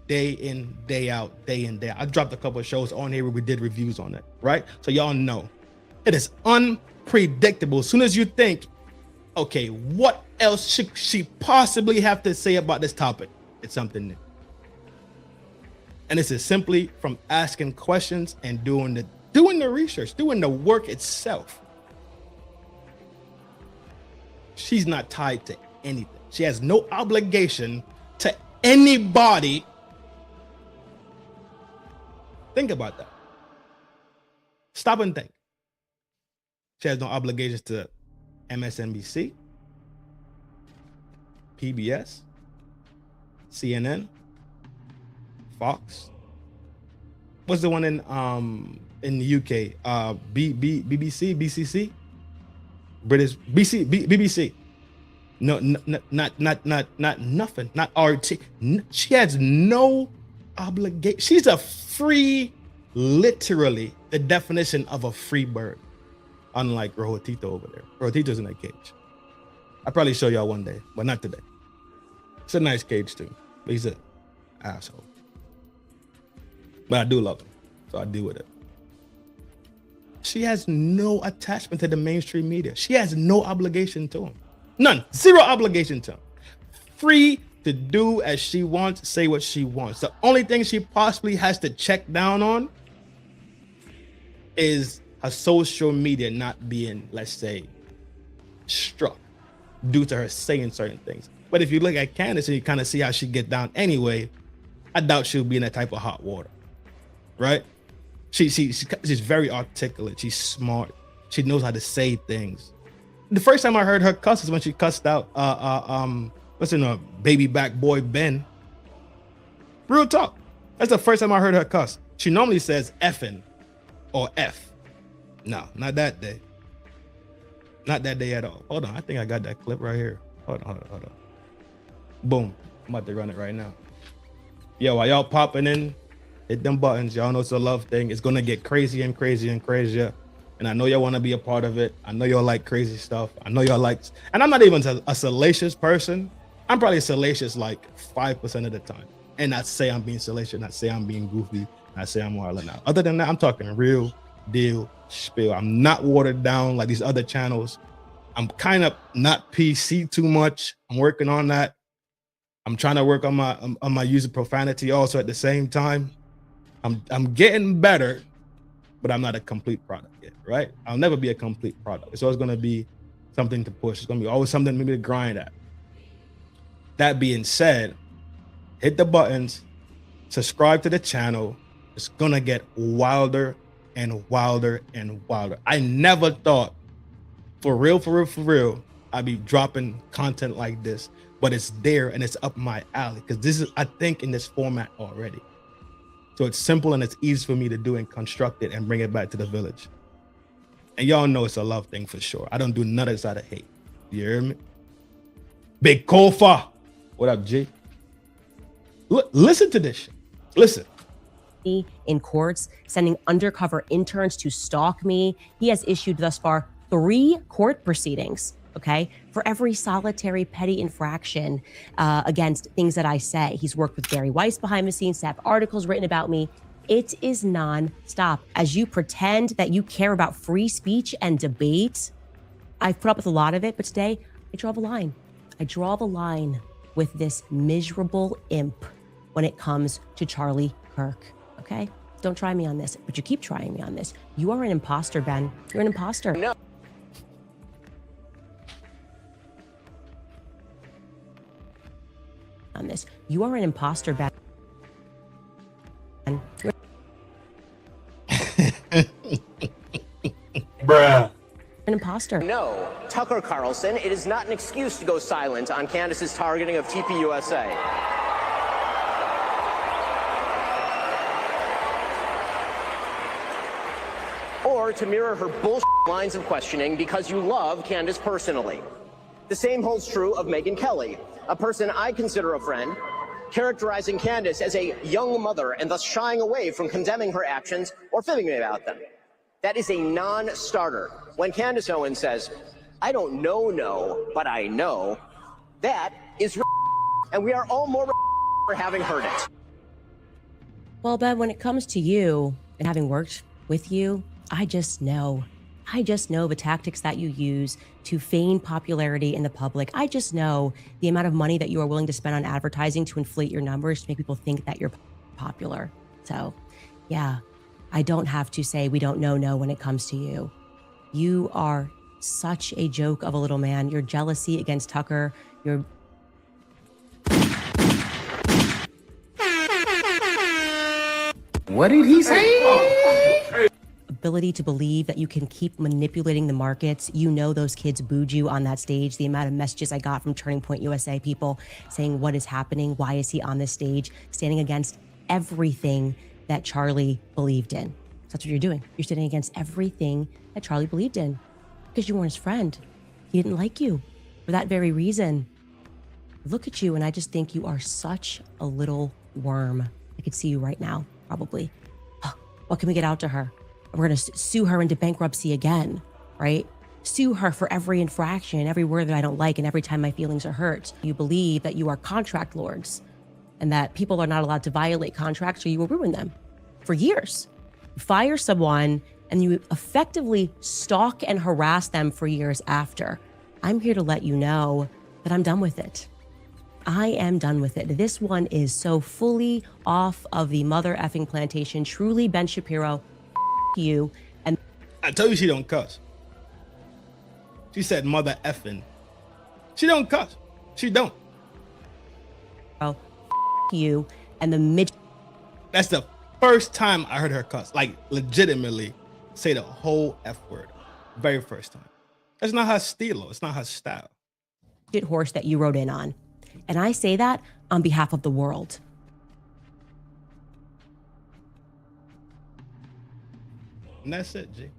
day in, day out, day in, day out. I dropped a couple of shows on here where we did reviews on it, right? So y'all know it is unpredictable. As soon as you think, okay, what else should she possibly have to say about this topic? It's something new. And this is simply from asking questions and doing the research, doing the work itself. She's not tied to anything. She has no obligation to anybody. Think about that. Stop and think. She has no obligations to MSNBC, PBS, CNN, Fox. What's the one in the UK? BBC, BCC, British BBC. No, not nothing. Not RT. She has no obligation. She's a free, literally the definition of a free bird. unlike Rojotito over there. Rojotito's in that cage. I'll probably show y'all one day, but not today. It's a nice cage too, but he's an asshole. But I do love him, so I deal with it. She has no attachment to the mainstream media. She has no obligation to him. None. Zero obligation to him. Free to do as she wants, say what she wants. The only thing she possibly has to check down on is her social media not being, let's say, struck due to her saying certain things. But if you look at Candace and you kind of see how she get down anyway, I doubt she'll be in that type of hot water, right? She's very articulate. She's smart. She knows how to say things. The first time I heard her cuss is when she cussed out what's in a baby back boy Ben. Real talk. That's the first time I heard her cuss. She normally says effing or F. No, not that day. Not that day at all. Hold on, I think I got that clip right here. Hold on. Boom. I'm about to run it right now. Yo, while y'all popping in, hit them buttons. Y'all know it's a love thing. It's gonna get crazy and crazy and crazier. And I know y'all want to be a part of it. I know y'all like crazy stuff. I know y'all like, and I'm not even a salacious person. I'm probably salacious like 5% of the time. And I say I'm being salacious, not say I'm being goofy, not say I'm wilding out. Other than that, I'm talking real deal spill. I'm not watered down like these other channels. I'm kind of not PC too much. I'm working on that. I'm trying to work on my use of profanity also at the same time. I'm getting better, but I'm not a complete product yet, right? I'll never be a complete product. It's always going to be something to push. It's going to be always something maybe to grind at. That being said, hit the buttons, subscribe to the channel. It's going to get wilder and wilder and wilder. I never thought, for real, I'd be dropping content like this, but it's there and it's up my alley because this is, I think, in this format already. So it's simple and it's easy for me to do and construct it and bring it back to the village. And y'all know it's a love thing for sure. I don't do none of this out of hate. You hear me? Big Kofa. What up, G? Listen to this shit. Listen. In courts, sending undercover interns to stalk me. He has issued thus far 3 court proceedings, okay, for every solitary petty infraction against things that I say. He's worked with Gary Weiss behind the scenes to have articles written about me. It is non-stop. As you pretend that you care about free speech and debate, I've put up with a lot of it, but today I draw the line. I draw the line with this miserable imp when it comes to Charlie Kirk, okay? Don't try me on this, but you keep trying me on this. You are an imposter, Ben. You're an imposter. No. On this. You are an imposter, Ben. Bruh. An imposter. No, Tucker Carlson, it is not an excuse to go silent on Candace's targeting of TPUSA. Or to mirror her bullshit lines of questioning because you love Candace personally. The same holds true of Megyn Kelly, a person I consider a friend, characterizing Candace as a young mother and thus shying away from condemning her actions or fibbing about them. That is a non-starter. When Candace Owens says, I don't know, but I know, that is and we are all more for having heard it. Well, Ben, when it comes to you and having worked with you, I just know the tactics that you use to feign popularity in the public. I just know the amount of money that you are willing to spend on advertising to inflate your numbers to make people think that you're popular. So, yeah, I don't have to say we don't know when it comes to you. You are such a joke of a little man. Your jealousy against Tucker, your What did he say? ability to believe that you can keep manipulating the markets. You know those kids booed you on that stage. The amount of messages I got from Turning Point USA people saying, what is happening? Why is he on this stage? Standing against everything that Charlie believed in. That's what you're doing. You're standing against everything that Charlie believed in because you weren't his friend. He didn't like you for that very reason. Look at you, and I just think you are such a little worm. I could see you right now, probably. What can we get out to her? We're going to sue her into bankruptcy again, right? Sue her for every infraction, every word that I don't like, and every time my feelings are hurt. You believe that you are contract lords and that people are not allowed to violate contracts or you will ruin them for years. You fire someone and you effectively stalk and harass them for years after. I'm here to let you know that I'm done with it. I am done with it. This one is so fully off of the mother effing plantation. Truly, Ben Shapiro, you. And I tell you, she don't cuss. She said mother effing. She don't cuss. She don't. You and the mid. That's the first time I heard her cuss. Like legitimately say the whole F word. Very first time. That's not her stilo. It's not her style. Horse that you rode in on. And I say that on behalf of the world. And that's it, G.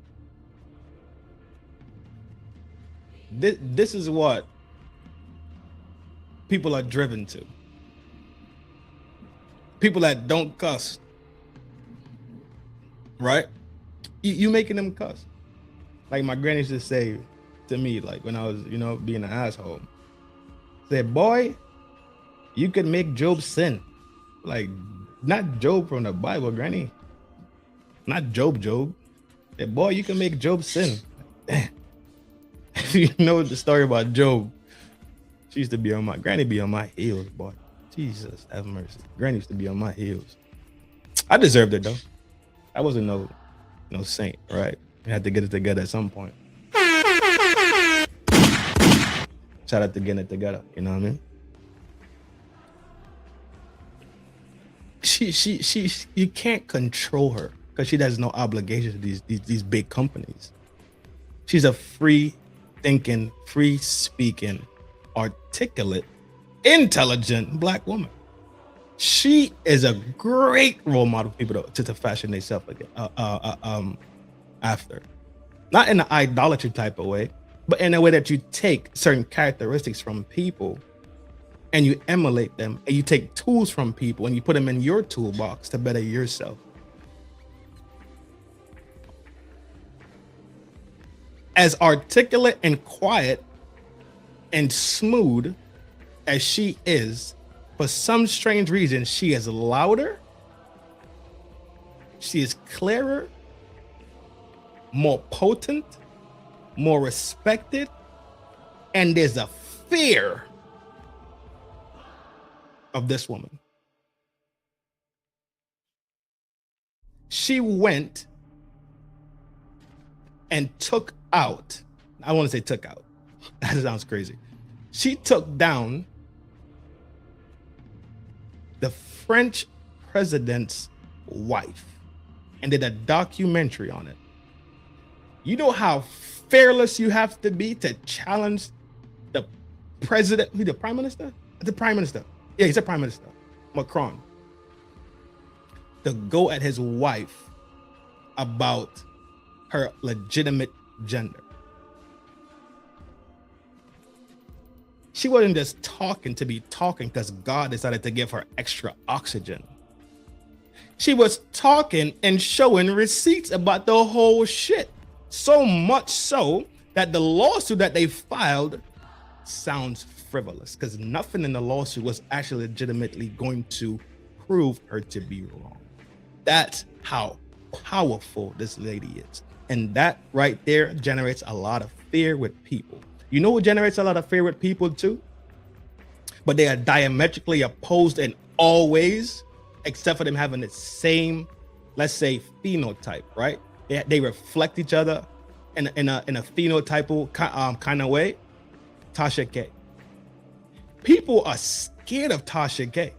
This is what people are driven to. People that don't cuss, right? You making them cuss. Like my granny used to say to me, like when I was, being an asshole. Said, boy, you could make Job sin. Like, not Job from the Bible, granny. Not Job. Said, boy, you can make Job sin. If you know the story about Job, she used to be on granny be on my heels, boy. Jesus, have mercy. Granny used to be on my heels. I deserved it though. I wasn't no saint, right? You had to get it together at some point. Shout out to getting it together, you know what I mean? She you can't control her because she has no obligation to these big companies. She's a free thinking, free speaking, articulate, intelligent Black woman. She is a great role model for people to fashion themselves again after. Not in an idolatry type of way, but in a way that you take certain characteristics from people and you emulate them, and you take tools from people and you put them in your toolbox to better yourself. As articulate and quiet and smooth as she is, for some strange reason, she is louder, she is clearer, more potent, more respected, and there's a fear of this woman. She went and took out, I want to say took out, that sounds crazy. She took down the French president's wife and did a documentary on it. You know how fearless you have to be to challenge the president, the prime minister? The prime minister. Yeah, he's a prime minister, Macron. To go at his wife about her legitimate gender. She wasn't just talking to be talking because God decided to give her extra oxygen. She was talking and showing receipts about the whole shit. So much so that the lawsuit that they filed sounds frivolous because nothing in the lawsuit was actually legitimately going to prove her to be wrong. That's how powerful this lady is. And that right there generates a lot of fear with people. You know what generates a lot of fear with people too? But they are diametrically opposed in all ways, except for them having the same, let's say, phenotype, right? They reflect each other in a phenotypal kind of way. Tasha K. People are scared of Tasha K.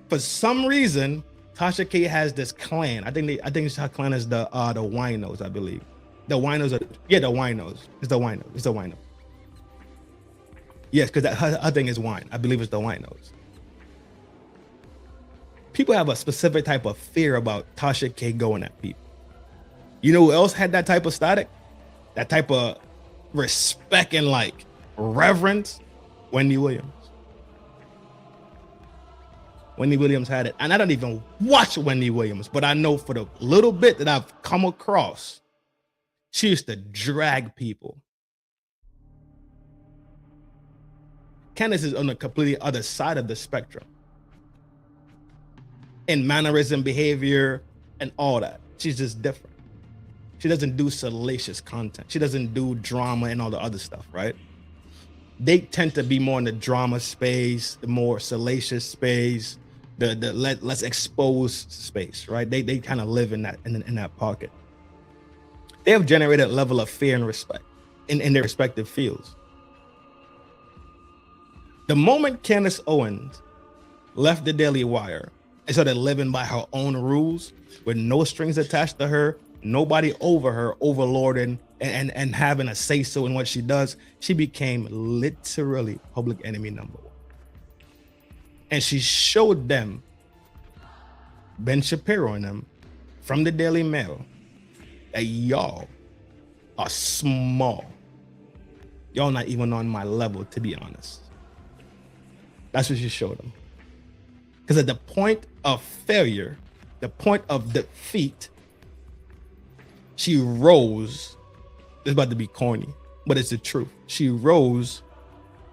For some reason, Tasha K has this clan. I think her clan is the Winos, I believe. The Winos are the Winos. It's the Wino. Yes, because her thing is wine. I believe it's the Winos. People have a specific type of fear about Tasha K going at people. You know who else had that type of static? That type of respect and like reverence? Wendy Williams. Wendy Williams had it. And I don't even watch Wendy Williams, but I know for the little bit that I've come across, She used to drag people. Candace is on the completely other side of the spectrum in mannerism, behavior, and all that. She's just different. She doesn't do salacious content. She doesn't do drama and all the other stuff, right? They tend to be more in the drama space, the more salacious space, the less exposed space, right? They kind of live in that pocket. They have generated a level of fear and respect in their respective fields. The moment Candace Owens left the Daily Wire and started living by her own rules with no strings attached to her, nobody over her, overlording and having a say-so in what she does, she became literally public enemy number one. And she showed them, Ben Shapiro and them, from the Daily Mail, that y'all are small. Y'all not even on my level, to be honest. That's what she showed them. Because at the point of failure, the point of defeat, she rose. It's about to be corny, but it's the truth. She rose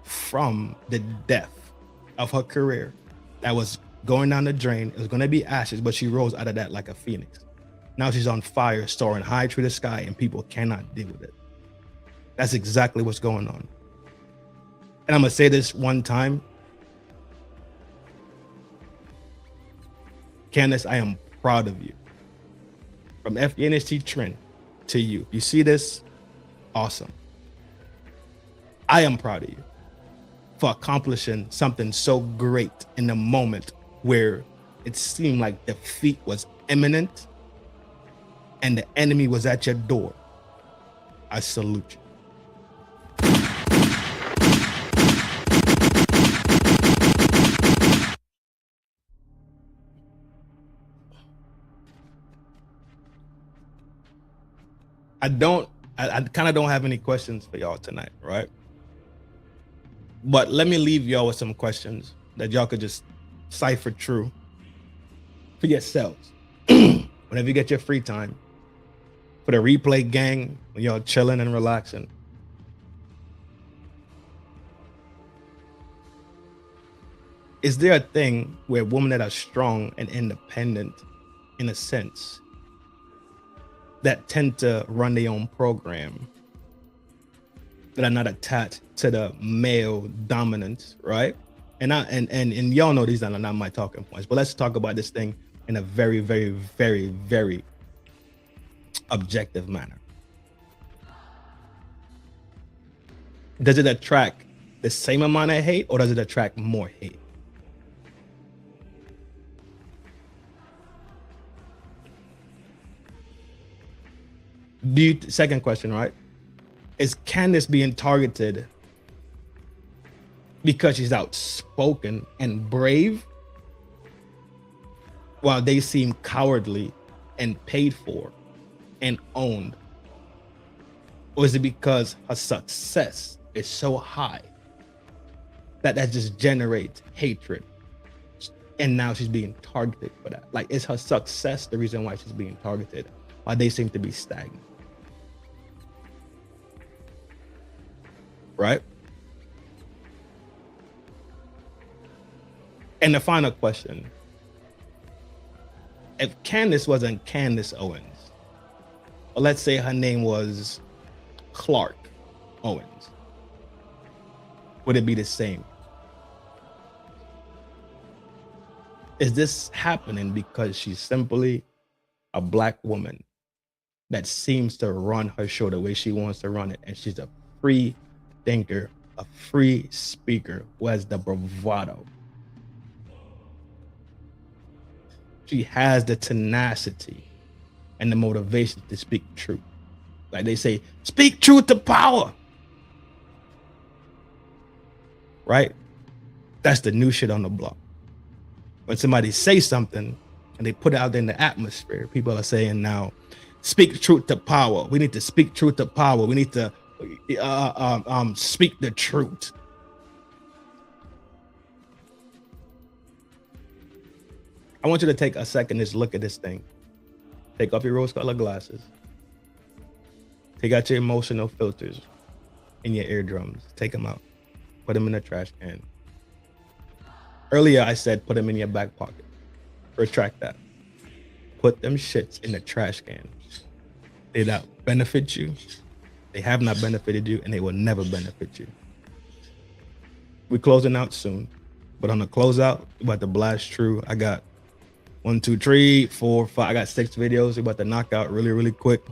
from the death of her career that was going down the drain. It was going to be ashes, but she rose out of that like a phoenix. Now she's on fire, soaring high through the sky, and people cannot deal with it. That's exactly what's going on. And I'm going to say this one time. Candace, I am proud of you. From FNST Trend to you. You see this? Awesome. I am proud of you for accomplishing something so great in the moment where it seemed like defeat was imminent and the enemy was at your door. I salute you. I kind of don't have any questions for y'all tonight, right? But let me leave y'all with some questions that y'all could just cipher through for yourselves. Whenever you get your free time, for the replay gang, when y'all chilling and relaxing. Is there a thing where women that are strong and independent, in a sense, that tend to run their own program, that are not attached to the male dominance, right? And y'all know these are not my talking points, but let's talk about this thing in a very, very, very, very objective manner. Does it attract the same amount of hate, or does it attract more hate? Second question, right? Is Candace being targeted because she's outspoken and brave, while they seem cowardly and paid for and owned? Or is it because her success is so high that just generates hatred, and now she's being targeted for that? Like, is her success the reason why she's being targeted, while they seem to be stagnant? Right? And the final question: if Candace wasn't Candace Owens, or let's say her name was Clark Owens, would it be the same? Is this happening because she's simply a black woman that seems to run her show the way she wants to run it, and she's a free thinker, a free speaker who has the bravado? She has the tenacity and the motivation to speak truth. Like they say, speak truth to power. Right? That's the new shit on the block. When somebody says something and they put it out there in the atmosphere, people are saying now, speak truth to power. We need to speak truth to power. We need to speak the truth. I want you to take a second, just look at this thing. Take off your rose-colored glasses. Take out your emotional filters in your eardrums. Take them out. Put them in the trash can. Earlier, I said put them in your back pocket. Retract that. Put them shits in the trash can. They not benefit you. They have not benefited you, and they will never benefit you. We're closing out soon, but on the closeout, we're about to blast through. I got 1, 2, 3, 4, 5. I got 6 videos. We're about to knock out really, really quick.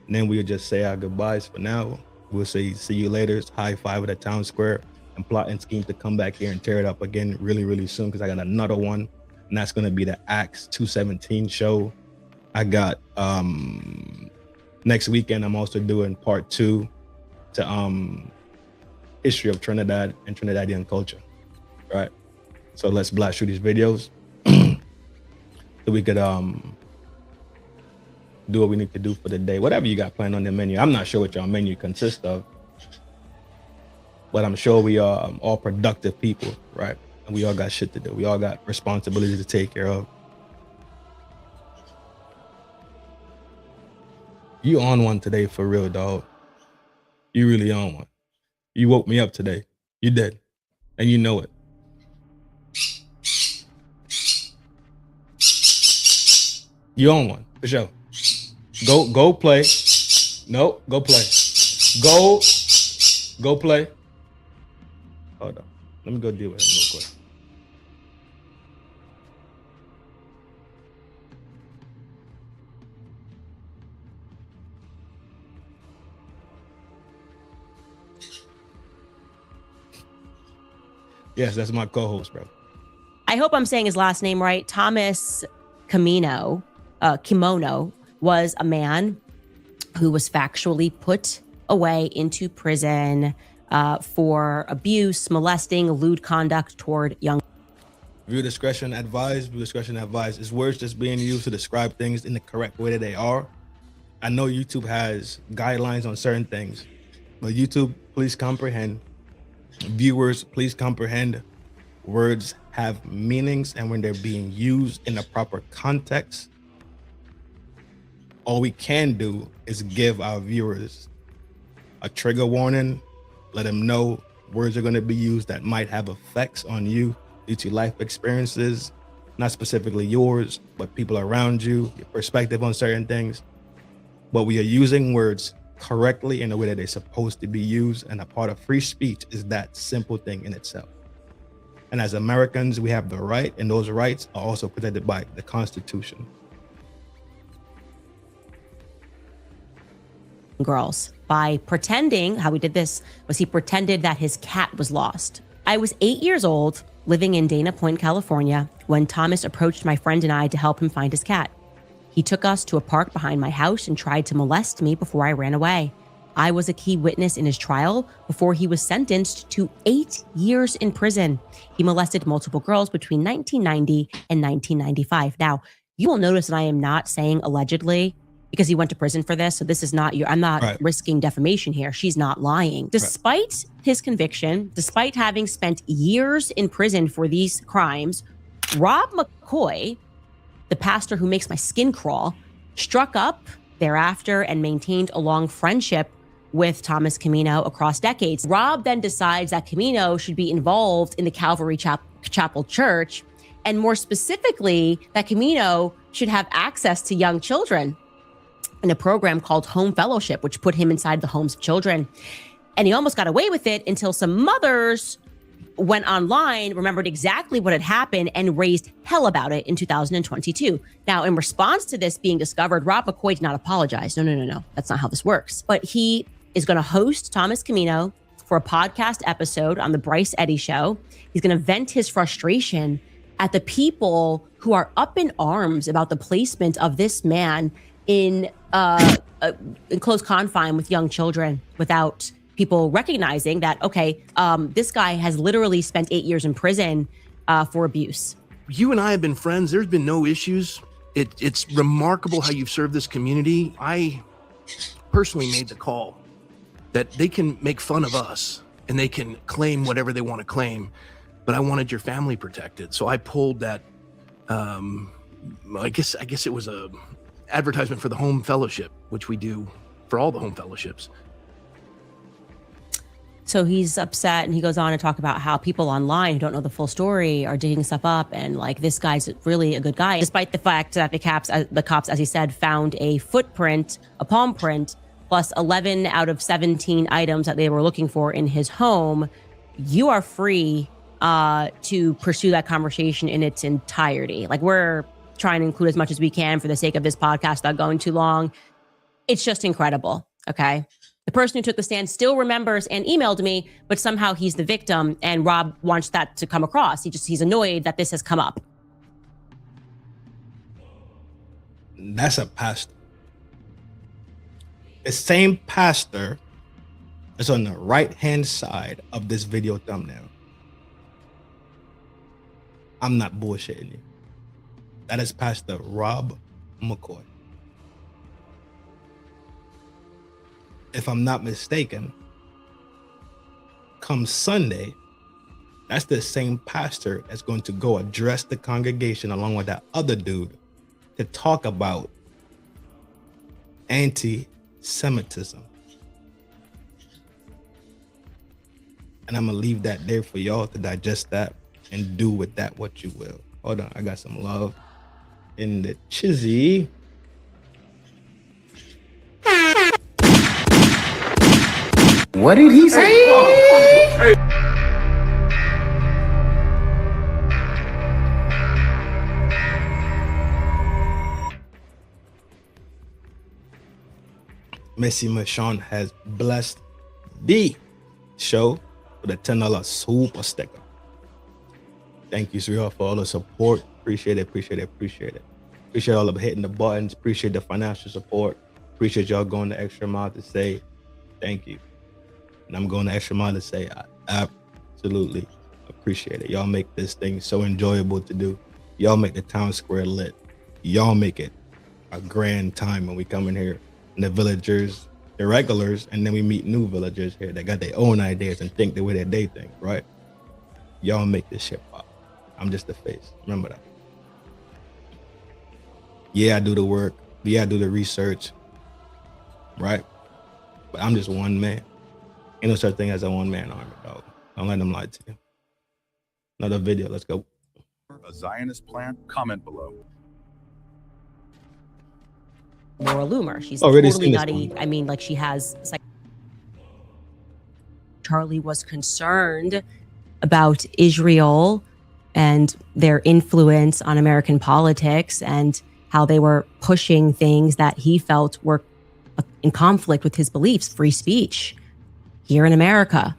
And then we'll just say our goodbyes for now. We'll say see you later. High five at the town square and plot and scheme to come back here and tear it up again really, really soon, because I got another one, and that's going to be the Acts 217 show. I got next weekend I'm also doing part 2 to history of Trinidad and Trinidadian culture. Right, so let's blast through these videos so we could do what we need to do for the day. Whatever you got planned on the menu. I'm not sure what your menu consists of, but I'm sure we are all productive people, right? And we all got shit to do. We all got responsibilities to take care of. You on one today for real, dog. You really on one. You woke me up today. You did. And you know it. You on one, for sure. Go play. No, go play. Go play. Hold on. Let me go deal with him real quick. Yes, that's my co-host, bro. I hope I'm saying his last name right. Thomas Kimono was a man who was factually put away into prison for abuse, molesting, lewd conduct toward young. Viewer discretion advised. Viewer discretion advised. Is words just being used to describe things in the correct way that they are? I know YouTube has guidelines on certain things, but YouTube, please comprehend. Viewers, please comprehend. Words have meanings, and when they're being used in the proper context, all we can do is give our viewers a trigger warning, let them know words are going to be used that might have effects on you due to life experiences, not specifically yours, but people around you, your perspective on certain things. But we are using words correctly in the way that they're supposed to be used, and a part of free speech is that simple thing in itself. And as Americans, we have the right, and those rights are also protected by the Constitution. Girls, by pretending, how we did this was he pretended that his cat was lost. I was 8 years old, living in Dana Point, California, when Thomas approached my friend and I to help him find his cat. He took us to a park behind my house and tried to molest me before I ran away. I was a key witness in his trial before he was sentenced to 8 years in prison. He molested multiple girls between 1990 and 1995. Now, you will notice that I am not saying allegedly because he went to prison for this. So this is not I'm not risking defamation here. She's not lying. Despite his conviction, despite having spent years in prison for these crimes, Rob McCoy, the pastor who makes my skin crawl, struck up thereafter and maintained a long friendship with Thomas Camino across decades. Rob then decides that Camino should be involved in the Calvary Chapel Church, and more specifically, that Camino should have access to young children in a program called Home Fellowship, which put him inside the homes of children. And he almost got away with it until some mothers went online, remembered exactly what had happened, and raised hell about it in 2022. Now, in response to this being discovered, Rob McCoy did not apologize. No. That's not how this works. But he is going to host Thomas Camino for a podcast episode on the Bryce Eddy Show. He's going to vent his frustration at the people who are up in arms about the placement of this man in close confine with young children without people recognizing that, okay, this guy has literally spent 8 years in prison for abuse. You and I have been friends. There's been no issues. It's remarkable how you've served this community. I personally made the call that they can make fun of us and they can claim whatever they want to claim, but I wanted your family protected. So I pulled that, I guess it was a advertisement for the Home Fellowship, which we do for all the home fellowships. So he's upset, and he goes on to talk about how people online who don't know the full story are digging stuff up, and like, this guy's really a good guy, despite the fact that the cops, as he said, found a footprint, a palm print, plus 11 out of 17 items that they were looking for in his home. You are free to pursue that conversation in its entirety. Like, we're trying to include as much as we can for the sake of this podcast without going too long. It's just incredible. Okay. The person who took the stand still remembers and emailed me, but somehow he's the victim, and Rob wants that to come across. He's annoyed that this has come up. That's a pastor. The same pastor is on the right-hand side of this video thumbnail. I'm not bullshitting you. That is Pastor Rob McCoy. If I'm not mistaken, come Sunday, that's the same pastor that's going to go address the congregation along with that other dude to talk about anti-Semitism. And I'm gonna leave that there for y'all to digest that and do with that what you will. Hold on, I got some love in the chizzy. What did he say? Missy Michonne has blessed the show with a $10 super sticker. Thank you, Surreal, for all the support. Appreciate it, appreciate it, appreciate it. Appreciate all of hitting the buttons. Appreciate the financial support. Appreciate y'all going the extra mile to say thank you. And I'm going the extra mile to say I absolutely appreciate it. Y'all make this thing so enjoyable to do. Y'all make the town square lit. Y'all make it a grand time when we come in here. And the villagers, the regulars, and then we meet new villagers here that got their own ideas and think the way that they think, right? Y'all make this shit pop. I'm just the face. Remember that. Yeah, I do the work. Yeah, I do the research, right? But I'm just one man. Ain't no such thing as a one-man army, dog. Don't let them lie to you. Another video. Let's go. A Zionist plan? Comment below. Laura Loomer. She's Already totally seen this nutty. one. I mean, like, she has. Charlie was concerned about Israel and their influence on American politics and how they were pushing things that he felt were in conflict with his beliefs, free speech here in America.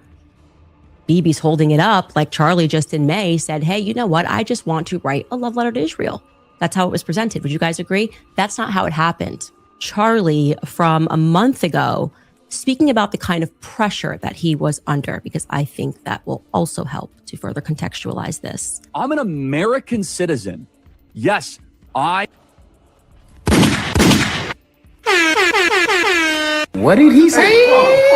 Bibi's holding it up like Charlie just in May said, hey, you know what? I just want to write a love letter to Israel. That's how it was presented. Would you guys agree? That's not how it happened. Charlie, from a month ago, speaking about the kind of pressure that he was under, because I think that will also help to further contextualize this. I'm an American citizen. Yes, What did he say?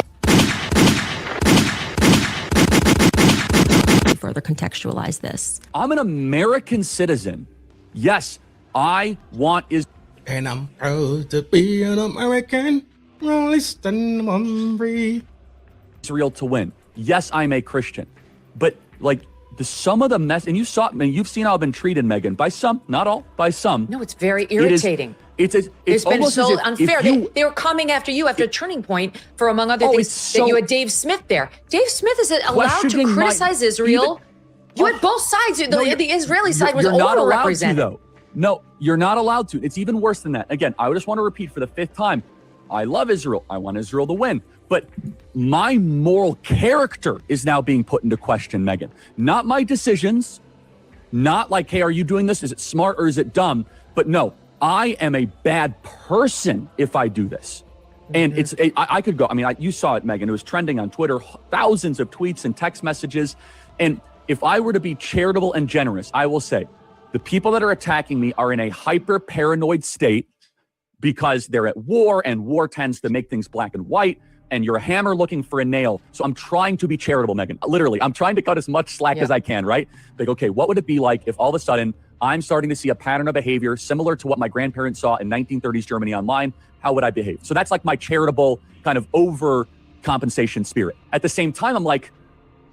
Further contextualize this. I'm an American citizen. Yes, I want And I'm proud to be an American. Only stand one free. Israel to win. Yes, I'm a Christian. But like some of the mess, and you've seen how I've been treated, Megan, by some, not all, by some. No, it's very irritating. It's been almost so as if unfair. you, They were coming after you after Turning Point for, among other things, that you had Dave Smith there. Dave Smith is allowed to questioning criticize Israel. You had both sides. The Israeli side was you're not allowed to, overrepresented. though. No, you're not allowed to. It's even worse than that. Again, I just want to repeat for the 5th time. I love Israel. I want Israel to win. But my moral character is now being put into question, Megan. Not my decisions. Not like, hey, are you doing this? Is it smart or is it dumb? But no, I am a bad person if I do this. And I could go, I mean, you saw it, Megan. It was trending on Twitter, thousands of tweets and text messages. And if I were to be charitable and generous, I will say the people that are attacking me are in a hyper paranoid state because they're at war, and war tends to make things black and white, and you're a hammer looking for a nail. So I'm trying to be charitable, Megan. Literally, I'm trying to cut as much slack as I can, right? Like, okay, what would it be like if all of a sudden I'm starting to see a pattern of behavior similar to what my grandparents saw in 1930s Germany online, how would I behave? So that's like my charitable kind of overcompensation spirit. At the same time, I'm like,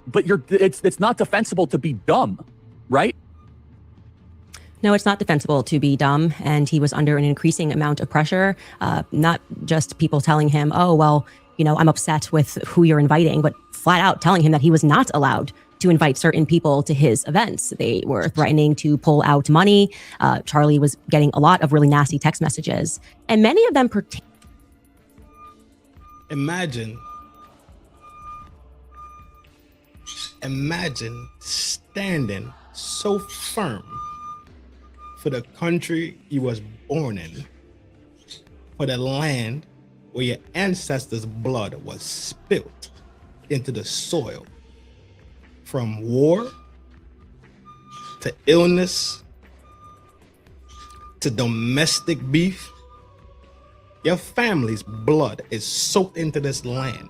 but it's not defensible to be dumb, right? No, it's not defensible to be dumb. And he was under an increasing amount of pressure, not just people telling him, oh, well, you know, I'm upset with who you're inviting, but flat out telling him that he was not allowed to invite certain people to his events. They were threatening to pull out money. Charlie was getting a lot of really nasty text messages, and many of them pertain. Imagine standing so firm for the country you was born in, for the land where your ancestors' blood was spilt into the soil, from war to illness to domestic beef. Your family's blood is soaked into this land.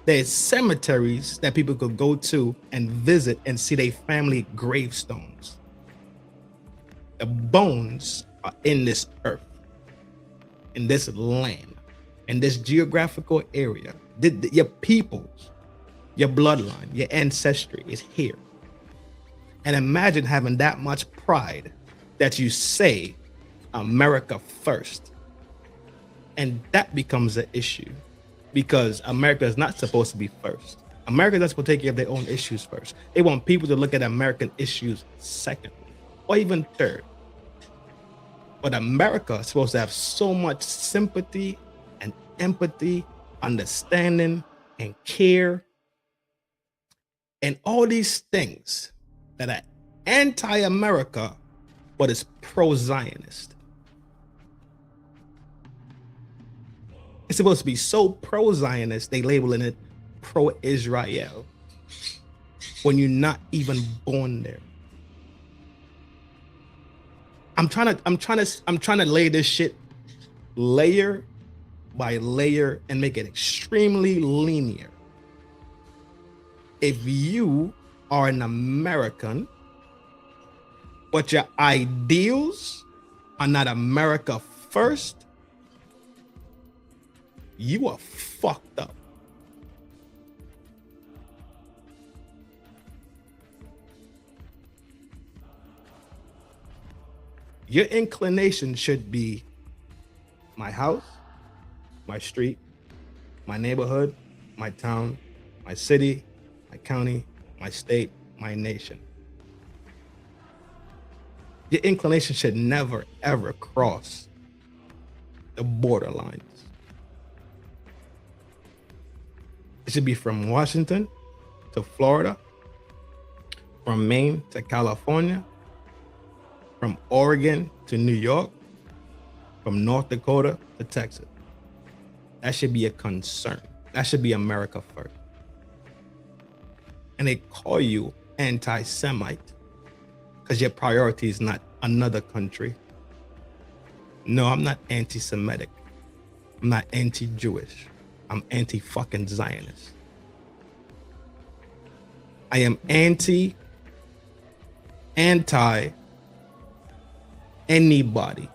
There's cemeteries that people could go to and visit and see their family gravestones. The bones are in this earth, in this land, in this geographical area. Your peoples, your bloodline, your ancestry is here. And imagine having that much pride that you say America first. And that becomes an issue because America is not supposed to be first. America is supposed to take care of their own issues first. They want people to look at American issues second or even third. But America is supposed to have so much sympathy and empathy, understanding and care, and all these things that are anti-America, but is pro-Zionist. It's supposed to be so pro-Zionist, they labeling it pro-Israel when you're not even born there. I'm trying to lay this shit layer by layer and make it extremely linear. If you are an American, but your ideals are not America first, you are fucked up. Your inclination should be my house, my street, my neighborhood, my town, my city, my county, my state, my nation. Your inclination should never, ever cross the borderlines. It should be from Washington to Florida, from Maine to California, from Oregon to New York, from North Dakota to Texas. That should be a concern. That should be America first. And they call you anti-Semite because your priority is not another country. No, I'm not anti-Semitic. I'm not anti-Jewish. I'm anti-fucking Zionist. I am anti anybody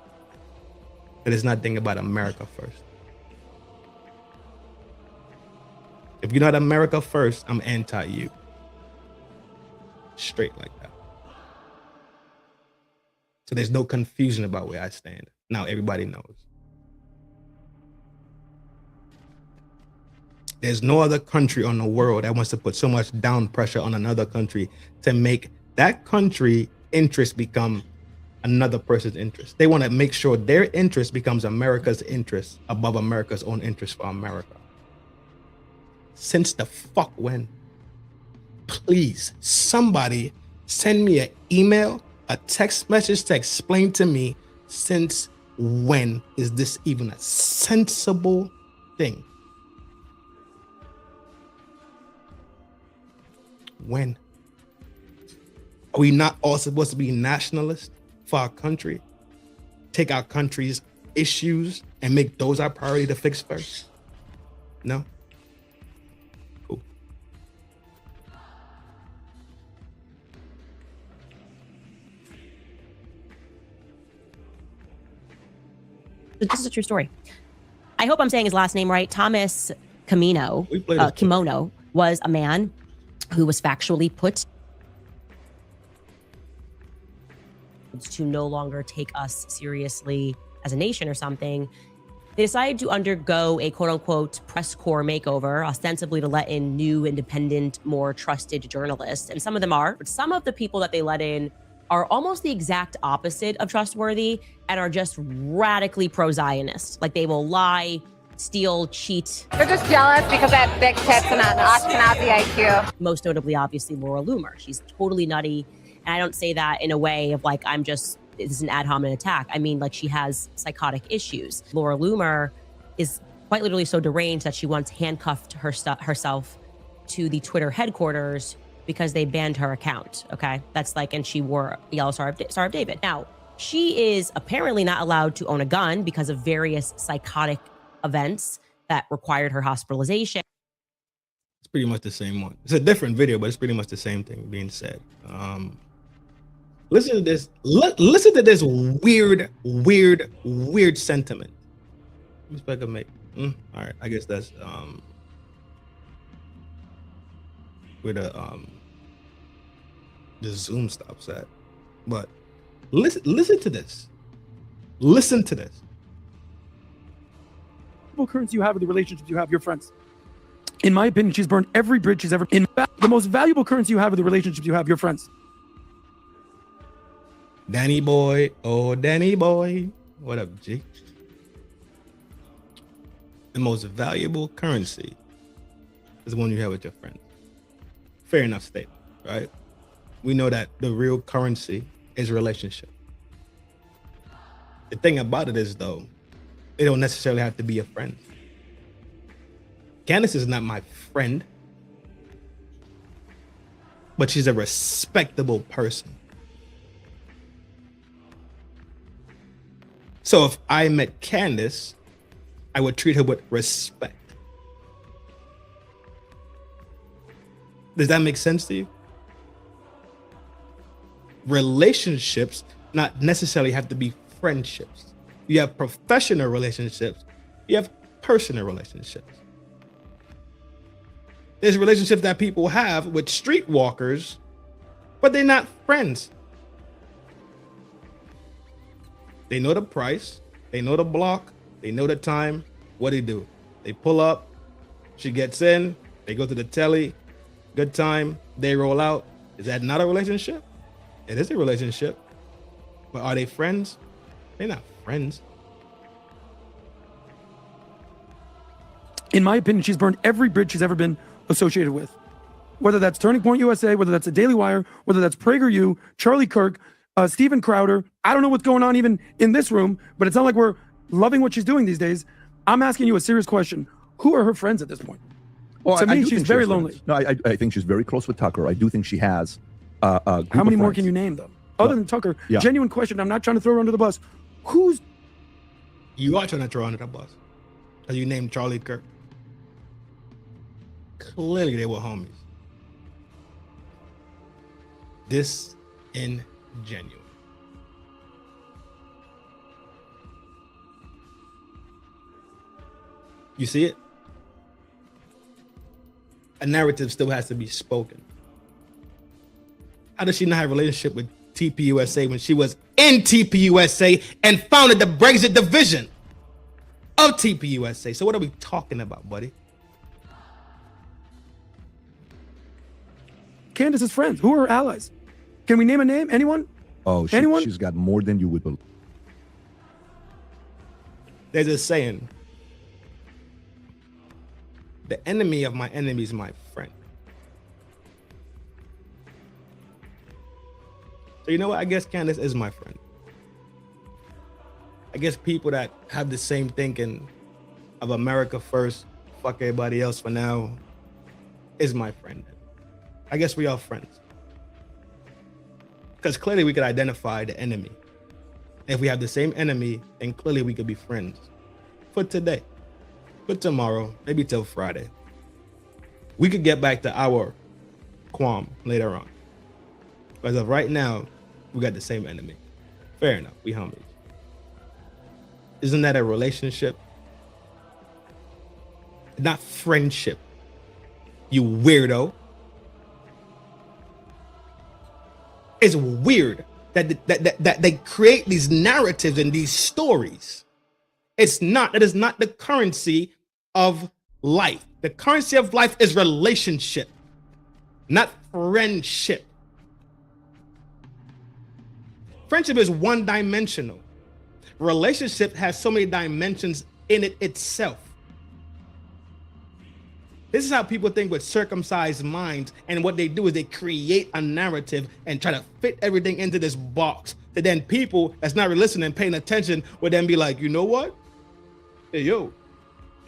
that is not thinking about America first. If you're not America first, I'm anti you. Straight like that. So there's no confusion about where I stand. Now everybody knows. There's no other country on the world that wants to put so much down pressure on another country to make that country interest become another person's interest. They want to make sure their interest becomes America's interest above America's own interest for America. Since the fuck when? Please, somebody send me an email, a text message to explain to me since when is this even a sensible thing? When? Are we not all supposed to be nationalists for our country? Take our country's issues and make those our priority to fix first? No? Cool. This is a true story. I hope I'm saying his last name right. Thomas Kimono was a man who was factually put to no longer take us seriously as a nation or something. They decided to undergo a quote unquote press corps makeover, ostensibly to let in new, independent, more trusted journalists. And some of them are, but some of the people that they let in are almost the exact opposite of trustworthy and are just radically pro-Zionist. Like they will lie, steal, cheat. They're just jealous because I have big tits and an Ashkenazi IQ. Most notably, obviously, Laura Loomer. She's totally nutty. And I don't say that in a way of like, this is an ad hominem attack. I mean, like she has psychotic issues. Laura Loomer is quite literally so deranged that she once handcuffed herself to the Twitter headquarters because they banned her account. Okay. That's like, and she wore the yellow Star of David. Now, she is apparently not allowed to own a gun because of various psychotic events that required her hospitalization. It's pretty much the same one. It's a different video, but it's pretty much the same thing being said. Listen to this. Listen to this weird sentiment. Let me see if I can make. All right, I guess that's where the Zoom stops at. But listen to this. Listen to this. Currency you have with the relationships you have, your friends. In my opinion, she's burned every bridge she's ever. In fact, the most valuable currency you have with the relationships you have, your friends. Danny boy, oh Danny boy, what up, G? The most valuable currency is the one you have with your friends. Fair enough statement, right? We know that the real currency is relationship. The thing about it is, though, it don't necessarily have to be a friend. Candace is not my friend, but she's a respectable person. So if I met Candace, I would treat her with respect. Does that make sense to you? Relationships not necessarily have to be friendships. You have professional relationships. You have personal relationships. There's relationships that people have with streetwalkers, but they're not friends. They know the price. They know the block. They know the time. What do? They pull up. She gets in. They go to the telly. Good time. They roll out. Is that not a relationship? It is a relationship. But are they friends? They're not friends. In my opinion, she's burned every bridge she's ever been associated with. Whether that's Turning Point USA, whether that's the Daily Wire, whether that's PragerU, Charlie Kirk, Steven Crowder. I don't know what's going on even in this room, but it's not like we're loving what she's doing these days. I'm asking you a serious question. Who are her friends at this point? Well, to me, she's very lonely. No, I think she's very close with Tucker. I do think she has a group How many of more friends. can you name, though? Other than Tucker, yeah. Genuine question. I'm not trying to throw her under the bus. Who's... You are trying to throw her under the bus. Because you named Charlie Kirk. Clearly they were homies. Disingenuous. You see it? A narrative still has to be spoken. How does she not have a relationship with TPUSA when she was in TPUSA and founded the Brexit division of TPUSA? So what are we talking about, buddy? Candace's friends. Who are her allies? Can we name a name? Anyone? Oh, Anyone? She's got more than you would believe. There's a saying, the enemy of my enemy is my friend. So you know what? I guess Candace is my friend. I guess people that have the same thinking of America first, fuck everybody else for now, is my friend. I guess we are friends. Because clearly we could identify the enemy. If we have the same enemy, then clearly we could be friends. For today. For tomorrow, maybe till Friday. We could get back to our qualm later on. But as of right now, we got the same enemy. Fair enough, we homies. Isn't that a relationship? not friendship. You weirdo. It's weird that they create these narratives and these stories. That is not the currency of life. The currency of life is relationship, not friendship. Friendship is one-dimensional. Relationship has so many dimensions in it itself. This is how people think with circumcised minds, and what they do is they create a narrative and try to fit everything into this box. That then people that's not listening and paying attention would then be like, you know what? Hey, yo,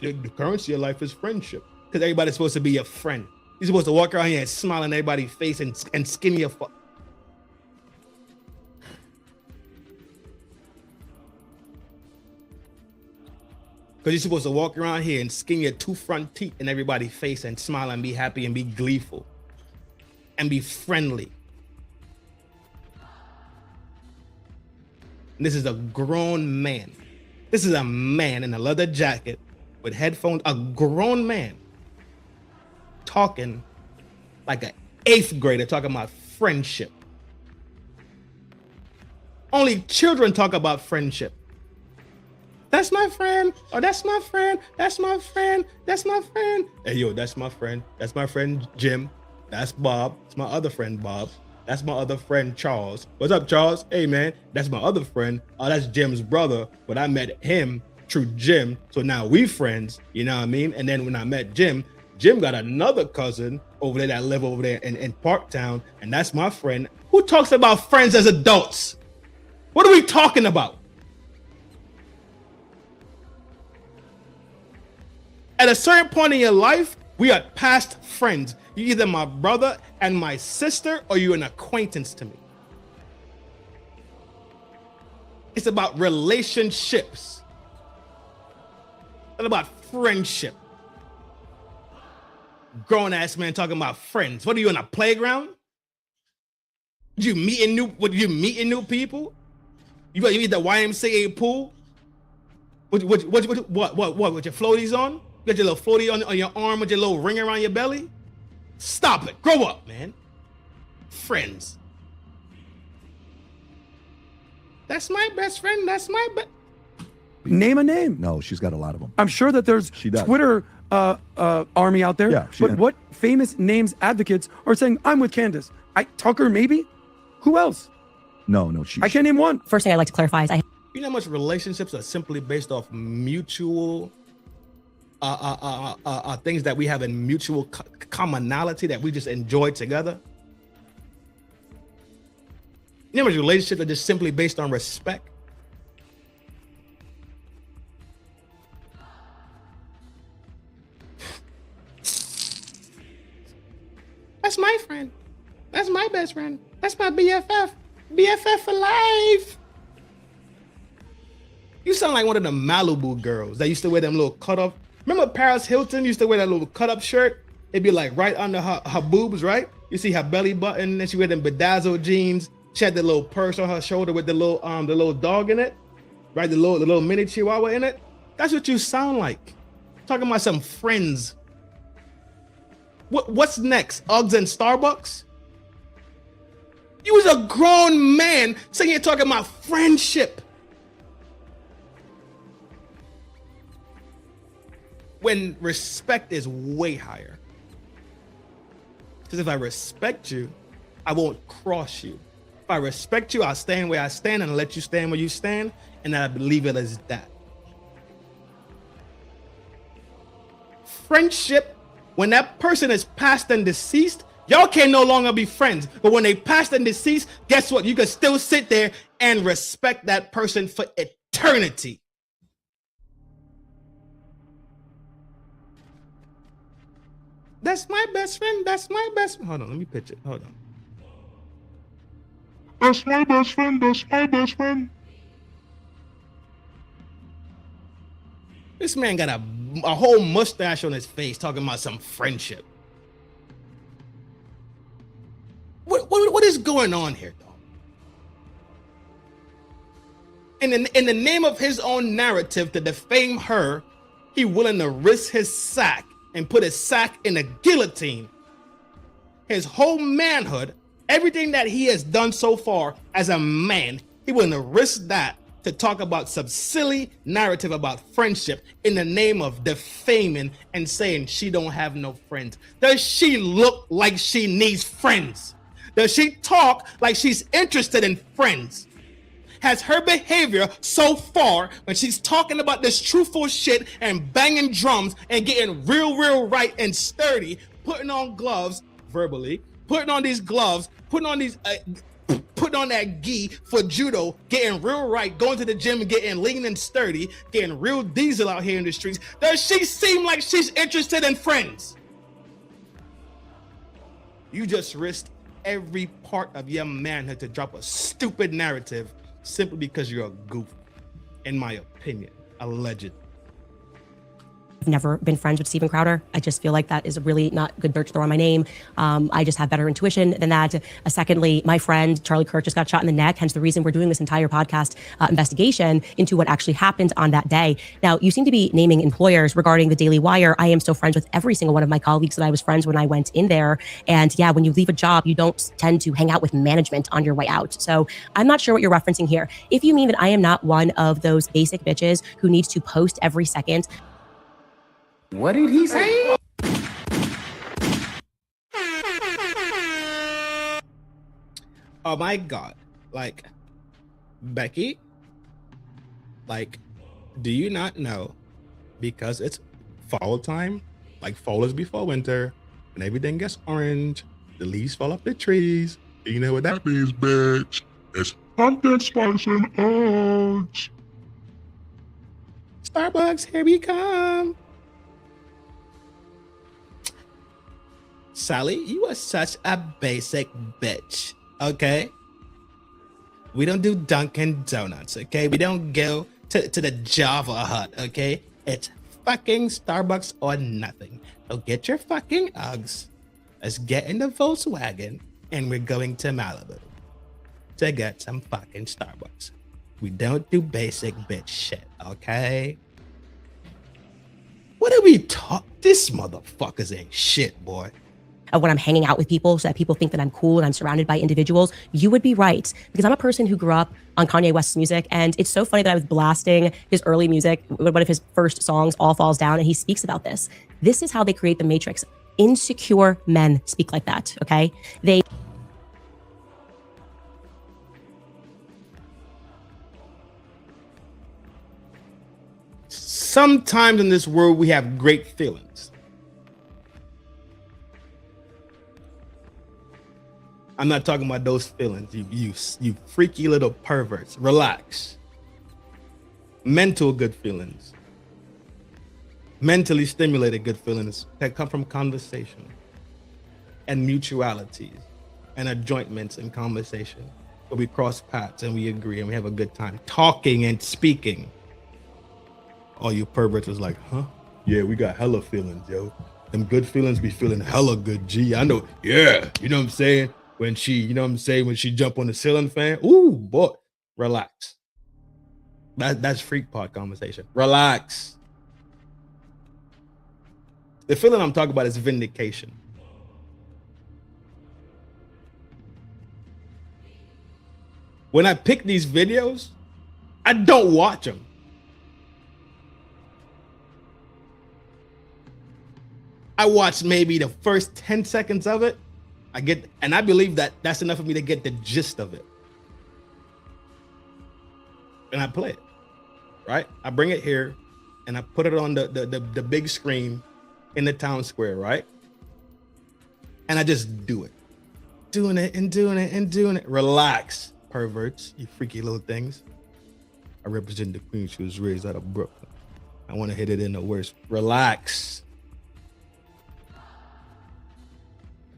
the currency of life is friendship. Because everybody's supposed to be your friend. You're supposed to walk around here and smile in everybody's face and skin your fuck. Because you're supposed to walk around here and skin your 2 front teeth in everybody's face and smile and be happy and be gleeful and be friendly. And this is a grown man. This is a man in a leather jacket with headphones, a grown man talking like an 8th grader talking about friendship. Only children talk about friendship. That's my friend. Oh, that's my friend. That's my friend. That's my friend. Hey, yo, that's my friend. That's my friend, Jim. That's Bob. That's my other friend, Bob. That's my other friend, Charles. What's up, Charles? Hey, man, that's my other friend. Oh, that's Jim's brother. But I met him through Jim. So now we friends, you know what I mean? And then when I met Jim, Jim got another cousin over there that live over there in Parktown. And that's my friend. Who talks about friends as adults? What are we talking about? At a certain point in your life, we are past friends. You're either my brother and my sister, or you're an acquaintance to me. It's about relationships. It's not about friendship. Grown-ass man talking about friends. What are you, in a playground? You meeting new people? You at the YMCA pool? What with your floaties on? You got your little floaty on your arm with your little ring around your belly? Stop it. Grow up, man. Friends. That's my best friend. That's my best. Name a name. No, she's got a lot of them. I'm sure that there's Twitter army out there. Yeah, but what famous names advocates are saying, I'm with Candace? Tucker, maybe? Who else? No. I can't name one. First thing I'd like to clarify is you know how much relationships are simply based off mutual things that we have in mutual commonality that we just enjoy together? You know how much relationships are just simply based on respect? That's my friend. That's my best friend. That's my BFF. BFF for life. You sound like one of the Malibu girls that used to wear them little cut-off. Remember Paris Hilton used to wear that little cut-up shirt? It'd be like right under her boobs, right? You see her belly button, and she wear them bedazzled jeans. She had the little purse on her shoulder with the little dog in it, right? The little mini chihuahua in it. That's what you sound like. Talking about some friends. What's next? Uggs and Starbucks? You was a grown man sitting here talking about friendship. When respect is way higher. Because if I respect you, I won't cross you. If I respect you, I'll stand where I stand and I'll let you stand where you stand, and I believe it as that. Friendship, when that person is passed and deceased, y'all can no longer be friends. But when they passed and deceased, guess what? You can still sit there and respect that person for eternity. That's my best friend. That's my best. Hold on, let me pitch it. Hold on. That's my best friend. That's my best friend. This man got a whole mustache on his face talking about some friendship. What is going on here, though? And in the name of his own narrative to defame her, He willing to risk his sack and put his sack in a guillotine. His whole manhood, everything that he has done so far as a man, he willing to risk that to talk about some silly narrative about friendship in the name of defaming and saying she don't have no friends. Does she look like she needs friends? Does she talk like she's interested in friends? Has her behavior so far, when she's talking about this truthful shit and banging drums and getting real right and sturdy, putting on gloves verbally, putting on these gloves, putting on these putting on that gi for judo, getting real right, going to the gym and getting lean and sturdy, getting real diesel out here in the streets, does she seem like she's interested in friends? You just risked every part of your manhood to drop a stupid narrative simply because you're a goof, in my opinion, alleged. I've never been friends with Steven Crowder. I just feel like that is really not good dirt to throw on my name. I just have better intuition than that. Secondly, my friend Charlie Kirk just got shot in the neck, hence the reason we're doing this entire podcast investigation into what actually happened on that day. Now, you seem to be naming employers regarding the Daily Wire. I am still friends with every single one of my colleagues that I was friends when I went in there. And yeah, when you leave a job, you don't tend to hang out with management on your way out. So I'm not sure what you're referencing here. If you mean that I am not one of those basic bitches who needs to post every second, What did he say? Oh my God. Like, Becky, like, do you not know, because it's fall time, like fall is before winter, and everything gets orange, the leaves fall off the trees. Do you know what that means, bitch? It's pumpkin spice and orange. Starbucks, here we come. Sally, you are such a basic bitch, okay? We don't do Dunkin' Donuts, okay? We don't go to the Java Hut, okay? It's fucking Starbucks or nothing. So get your fucking Uggs. Let's get in the Volkswagen and we're going to Malibu to get some fucking Starbucks. We don't do basic bitch shit, okay? What are we talking? This motherfuckers ain't shit, boy. When I'm hanging out with people so that people think that I'm cool and I'm surrounded by individuals, you would be right. Because I'm a person who grew up on Kanye West's music. And it's so funny that I was blasting his early music, one of his first songs, All Falls Down, and he speaks about this. This is how they create the Matrix. Insecure men speak like that, okay? They... Sometimes in this world, we have great feelings. I'm not talking about those feelings. You freaky little perverts. Relax. Mental good feelings. Mentally stimulated good feelings that come from conversation and mutualities and adjointments in conversation where we cross paths and we agree and we have a good time talking and speaking. All you perverts was like, huh? Yeah, we got hella feelings, yo. Them good feelings be feeling hella good, G. I know. Yeah, you know what I'm saying? When she, you know what I'm saying, when she jump on the ceiling fan, ooh, boy, relax. That's freak pod conversation. Relax. The feeling I'm talking about is vindication. When I pick these videos, I don't watch them. I watch maybe the first 10 seconds of it. I believe that that's enough for me to get the gist of it. And I play it, right? I bring it here and I put it on the big screen in the town square, right? And I just do it. Doing it and doing it and doing it. Relax, perverts, you freaky little things. I represent the queen. She was raised out of Brooklyn. I want to hit it in the worst. Relax.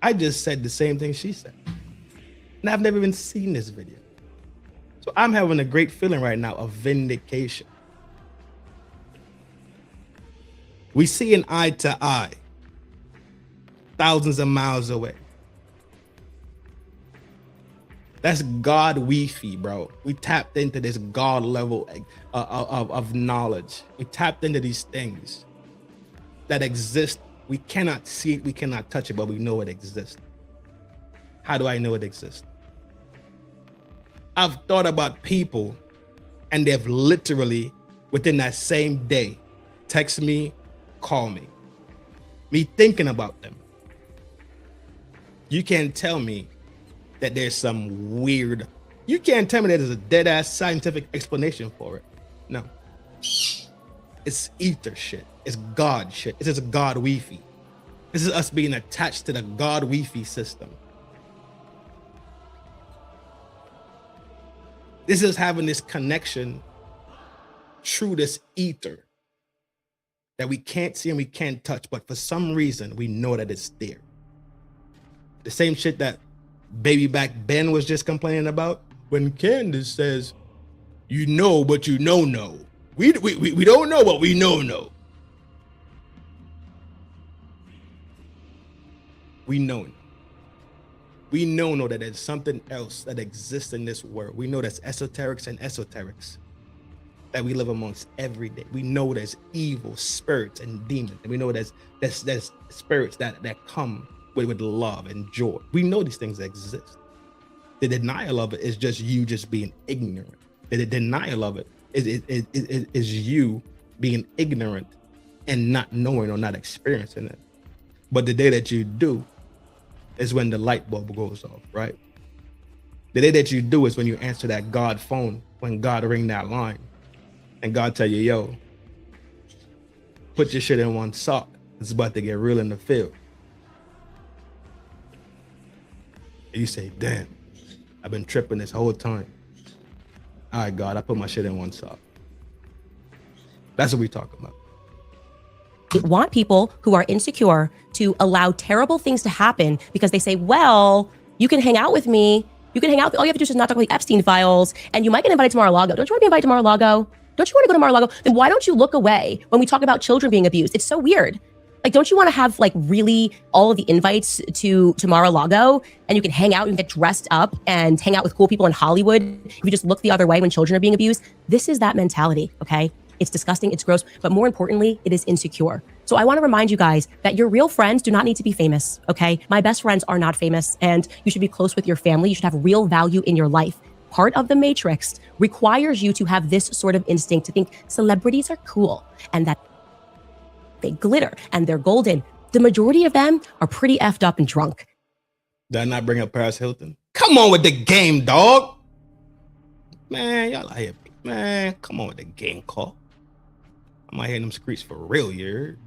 I just said the same thing she said. And I've never even seen this video. So I'm having a great feeling right now of vindication. We see an eye to eye, thousands of miles away. That's God Wi-Fi, bro. We tapped into this God level of knowledge. We tapped into these things. that exists. We cannot see it, we cannot touch it, but we know it exists. How do I know it exists? I've thought about people and they've literally, within that same day, text me, call me. Me thinking about them. You can't tell me that there's some weird, you can't tell me that there's a dead ass scientific explanation for it. No. It's ether shit. It's God shit. This is God Wi-Fi. This is us being attached to the God Wi-Fi system. This is having this connection through this ether that we can't see and we can't touch, but for some reason we know that it's there. The same shit that baby back Ben was just complaining about when Candace says, you know, but you know, no. We don't know what we know. We know. We know that there's something else that exists in this world. We know there's esoterics and esoterics that we live amongst every day. We know there's evil spirits and demons. And we know there's spirits that come with love and joy. We know these things exist. The denial of it is just you just being ignorant. The denial of it is you being ignorant and not knowing or not experiencing it. But the day that you do is when the light bulb goes off, right? The day that you do is when you answer that God phone, when God ring that line and God tell you, yo, put your shit in one sock. It's about to get real in the field. And you say, damn, I've been tripping this whole time. All right, God, I put my shit in one sock. That's what we talking about. Want people who are insecure to allow terrible things to happen because they say, well, you can hang out with me. You can hang out. All you have to do is just not talk about the Epstein files and you might get invited to Mar-a-Lago. Don't you want to be invited to Mar-a-Lago? Don't you want to go to Mar-a-Lago? Then why don't you look away when we talk about children being abused? It's so weird. Like, don't you want to have like really all of the invites to Mar-a-Lago and you can hang out and get dressed up and hang out with cool people in Hollywood if you just look the other way when children are being abused? This is that mentality, okay? It's disgusting, it's gross, but more importantly, it is insecure. So I want to remind you guys that your real friends do not need to be famous, okay? My best friends are not famous, and you should be close with your family. You should have real value in your life. Part of the matrix requires you to have this sort of instinct to think celebrities are cool and that they glitter and they're golden. The majority of them are pretty effed up and drunk. Did I not bring up Paris Hilton? Come on with the game, dog. Man, y'all out here. Man, come on with the game call. I'm out here in them streets for real, you heard?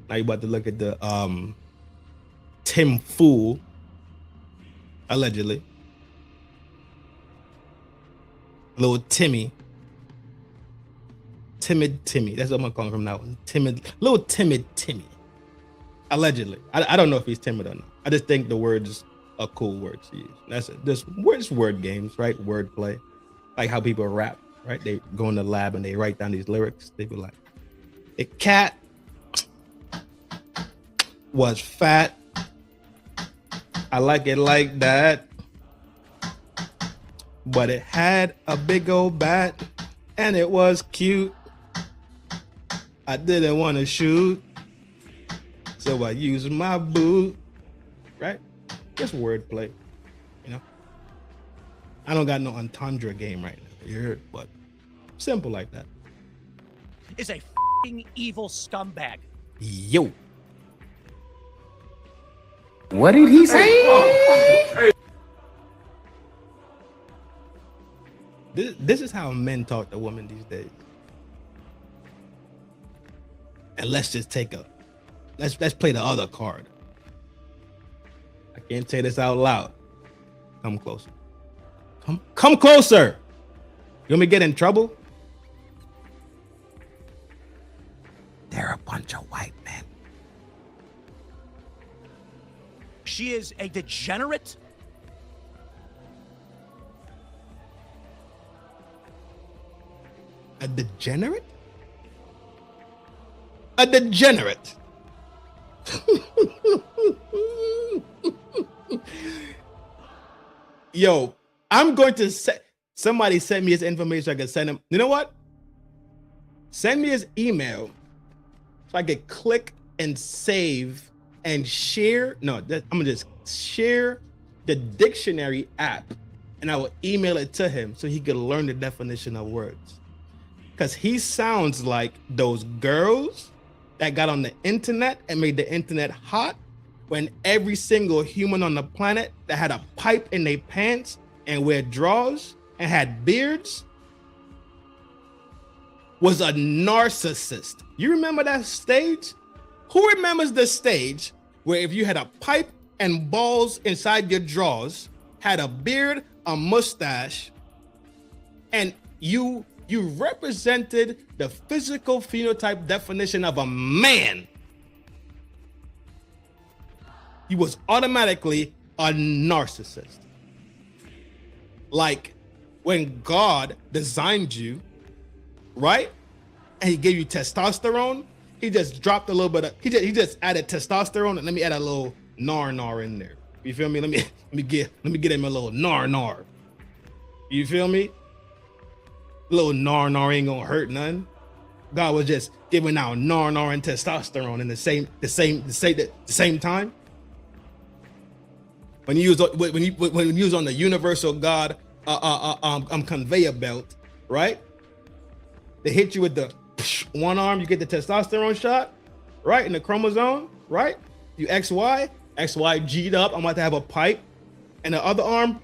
Now you about to look at the Tim Fool, allegedly. Little Timmy. Timid Timmy. That's what I'm gonna call him from now on. Little timid Timmy. Allegedly. I don't know if he's timid or not. I just think the word's a cool word to use. That's it. Just word games, right? Wordplay. Like how people rap, right? They go in the lab and they write down these lyrics. They be like, a cat was fat. I like it like that. But it had a big old bat and it was cute. I didn't want to shoot, so I used my boot, right? Just wordplay, you know? I don't got no entendre game right now, you heard? But simple like that. Is a f***ing evil scumbag. Yo. What did he say? This is how men talk to women these days. And let's just let's play the other card. I can't say this out loud. Come closer. Come closer. You want me to get in trouble? They're a bunch of white men. She is a degenerate. A degenerate? A degenerate. Yo, I'm going to say, somebody sent me his information. I can send him. You know what? Send me his email so I could click and save and share. No, I'm gonna just share the dictionary app and I will email it to him so he could learn the definition of words. Because he sounds like those girls that got on the internet and made the internet hot when every single human on the planet that had a pipe in their pants and wear drawers and had beards was a narcissist. You remember that stage? Who remembers the stage where if you had a pipe and balls inside your drawers, had a beard, a mustache, and you represented the physical phenotype definition of a man, he was automatically a narcissist. Like when God designed you, right? And he gave you testosterone, he just dropped a little bit of, he just added testosterone and let me add a little nar in there. You feel me? Let me get him a little nar. You feel me? A little nar ain't gonna hurt none. God was just giving out nar and testosterone in the same time. When you use on the universal God conveyor belt, right? They hit you with the one arm, you get the testosterone shot, right? In the chromosome, right? You XY G'd up, I'm about to have a pipe. And the other arm,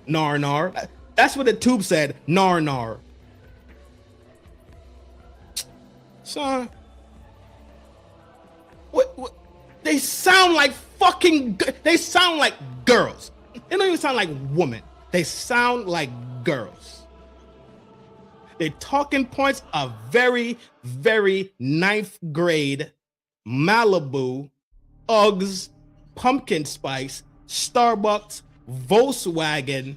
nar. That's what the tube said, nar. Son, what? They sound like they sound like girls. They don't even sound like women. They sound like girls. Their talking points are very, very 9th grade Malibu, Uggs, pumpkin spice, Starbucks, Volkswagen.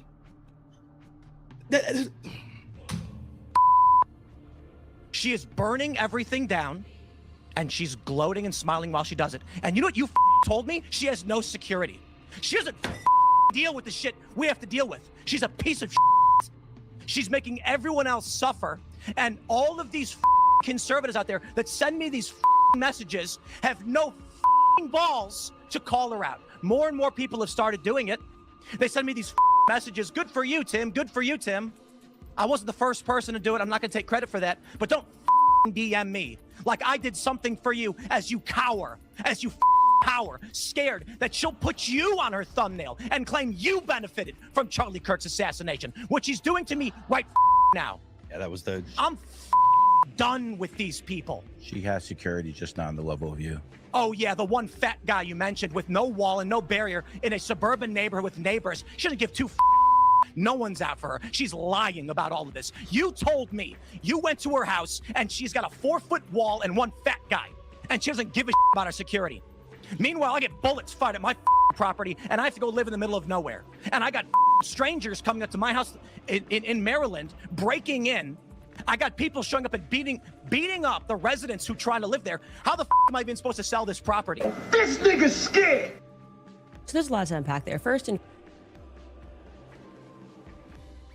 She is burning everything down, and she's gloating and smiling while she does it. And you know what you told me? She has no security. She doesn't deal with the shit we have to deal with. She's a piece of shit. She's making everyone else suffer. And all of these conservatives out there that send me these messages have no balls to call her out. More and more people have started doing it. They send me these messages. Good for you, Tim. Good for you, Tim. I wasn't the first person to do it. I'm not going to take credit for that. But don't DM me like I did something for you as you cower, as you power, scared that she'll put you on her thumbnail and claim you benefited from Charlie Kirk's assassination, which he's doing to me right now. Yeah, that was the... I'm done with these people. She has security, just not on the level of you. Oh, yeah, the one fat guy you mentioned with no wall and no barrier in a suburban neighborhood with neighbors. She doesn't give two no one's out for her. She's lying about all of this. You told me you went to her house and she's got a 4-foot wall and one fat guy, and she doesn't give a about her security. Meanwhile, I get bullets fired at my property and I have to go live in the middle of nowhere. And I got strangers coming up to my house in Maryland, breaking in. I got people showing up and beating up the residents who try to live there. How the am I even supposed to sell this property? This nigga's scared. So there's a lot to unpack there. First, and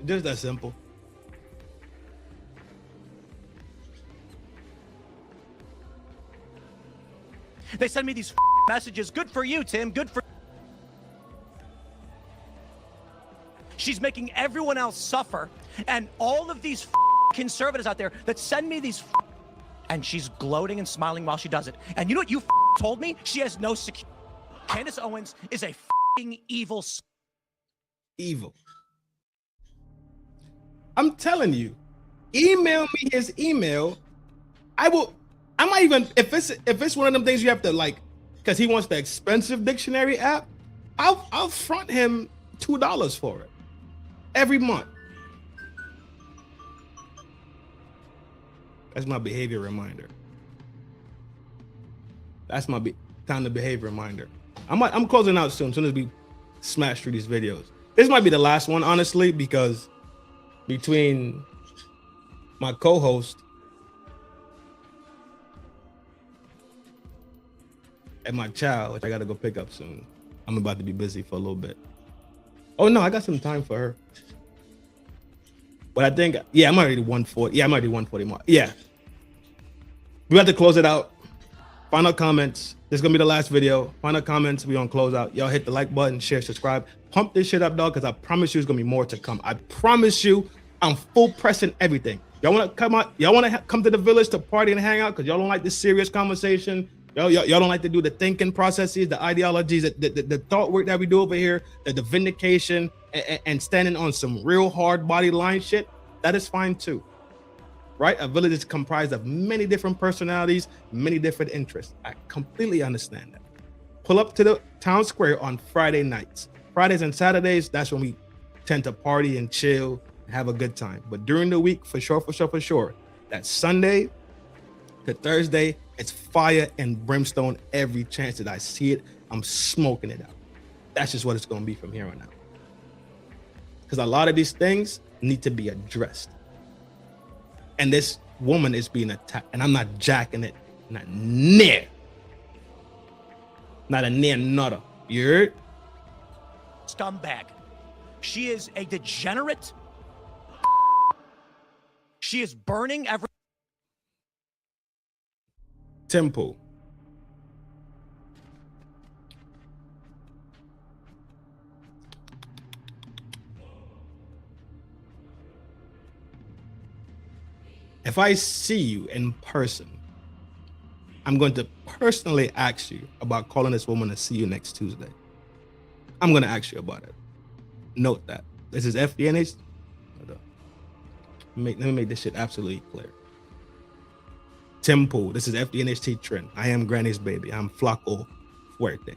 just that simple. They send me these messages. Good for you, Tim. Good for... She's making everyone else suffer. And all of these conservatives out there that send me these... And she's gloating and smiling while she does it. And you know what you told me? She has no security. Candace Owens is a evil... Evil. I'm telling you, email me his email. I might even, if it's one of them things you have to like, because he wants the expensive dictionary app, I'll front him $2 for it every month. That's my behavior reminder. That's my time to behavior reminder. I'm closing out soon as we smash through these videos. This might be the last one, honestly, because between my co-host and my child, which I gotta go pick up soon, I'm about to be busy for a little bit. Oh no, I got some time for her. But I think, yeah, I'm already 140. Yeah, I'm already 140 more. Yeah, We have to close it out. Final comments. This is gonna be the last video. Final comments. We gonna close out. Y'all hit the like button, share, subscribe, pump this shit up, dog. Because I promise you, there's gonna be more to come. I promise you, I'm full pressing everything. Y'all wanna come out? Y'all wanna come to the village to party and hang out? Because y'all don't like this serious conversation. Y'all don't like to do the thinking processes, the ideologies, the thought work that we do over here, the vindication, and standing on some real hard body line shit. That is fine too. Right? A village is comprised of many different personalities, many different interests. I completely understand that. Pull up to the town square on Friday nights. Fridays and Saturdays, that's when we tend to party and chill and have a good time. But during the week, for sure, that Sunday to Thursday, it's fire and brimstone every chance that I see it. I'm smoking it out. That's just what it's going to be from here on out. Because a lot of these things need to be addressed. And this woman is being attacked, and I'm not jacking it, not a near nutter. You heard? Scumbag. She is a degenerate. She is burning every temple. If I see you in person, I'm going to personally ask you about calling this woman to see you next Tuesday. I'm going to ask you about it. Note that. This is FDNH. Let me make this shit absolutely clear. Temple. This is FDNHT Trend. I am Granny's baby. I'm Flaco Fuerte.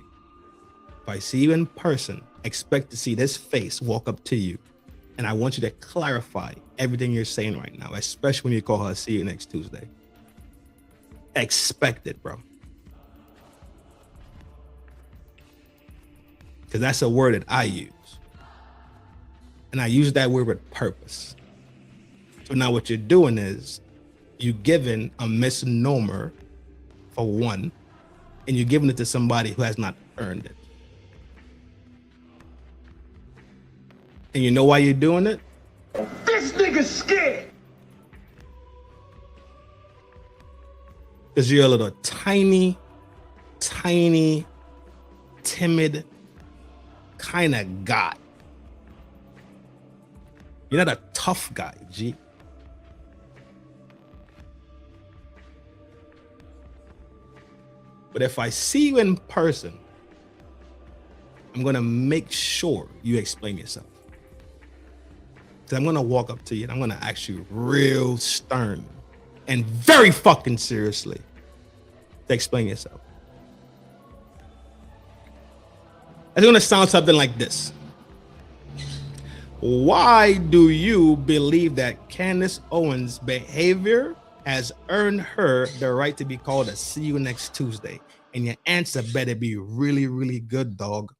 If I see you in person, expect to see this face walk up to you. And I want you to clarify everything you're saying right now, especially when you call her, see you next Tuesday. Expect it, bro. Because that's a word that I use. And I use that word with purpose. So now what you're doing is you're giving a misnomer for one, and you're giving it to somebody who has not earned it. And you know why you're doing it? This nigga's scared. Because you're a little tiny, timid kind of guy. You're not a tough guy, G. But if I see you in person, I'm going to make sure you explain yourself. I'm gonna walk up to you and I'm gonna ask you real stern and very fucking seriously to explain yourself. It's gonna sound something like this. Why do you believe that Candace Owens' behavior has earned her the right to be called a see you next Tuesday? And your answer better be really, really good, dog.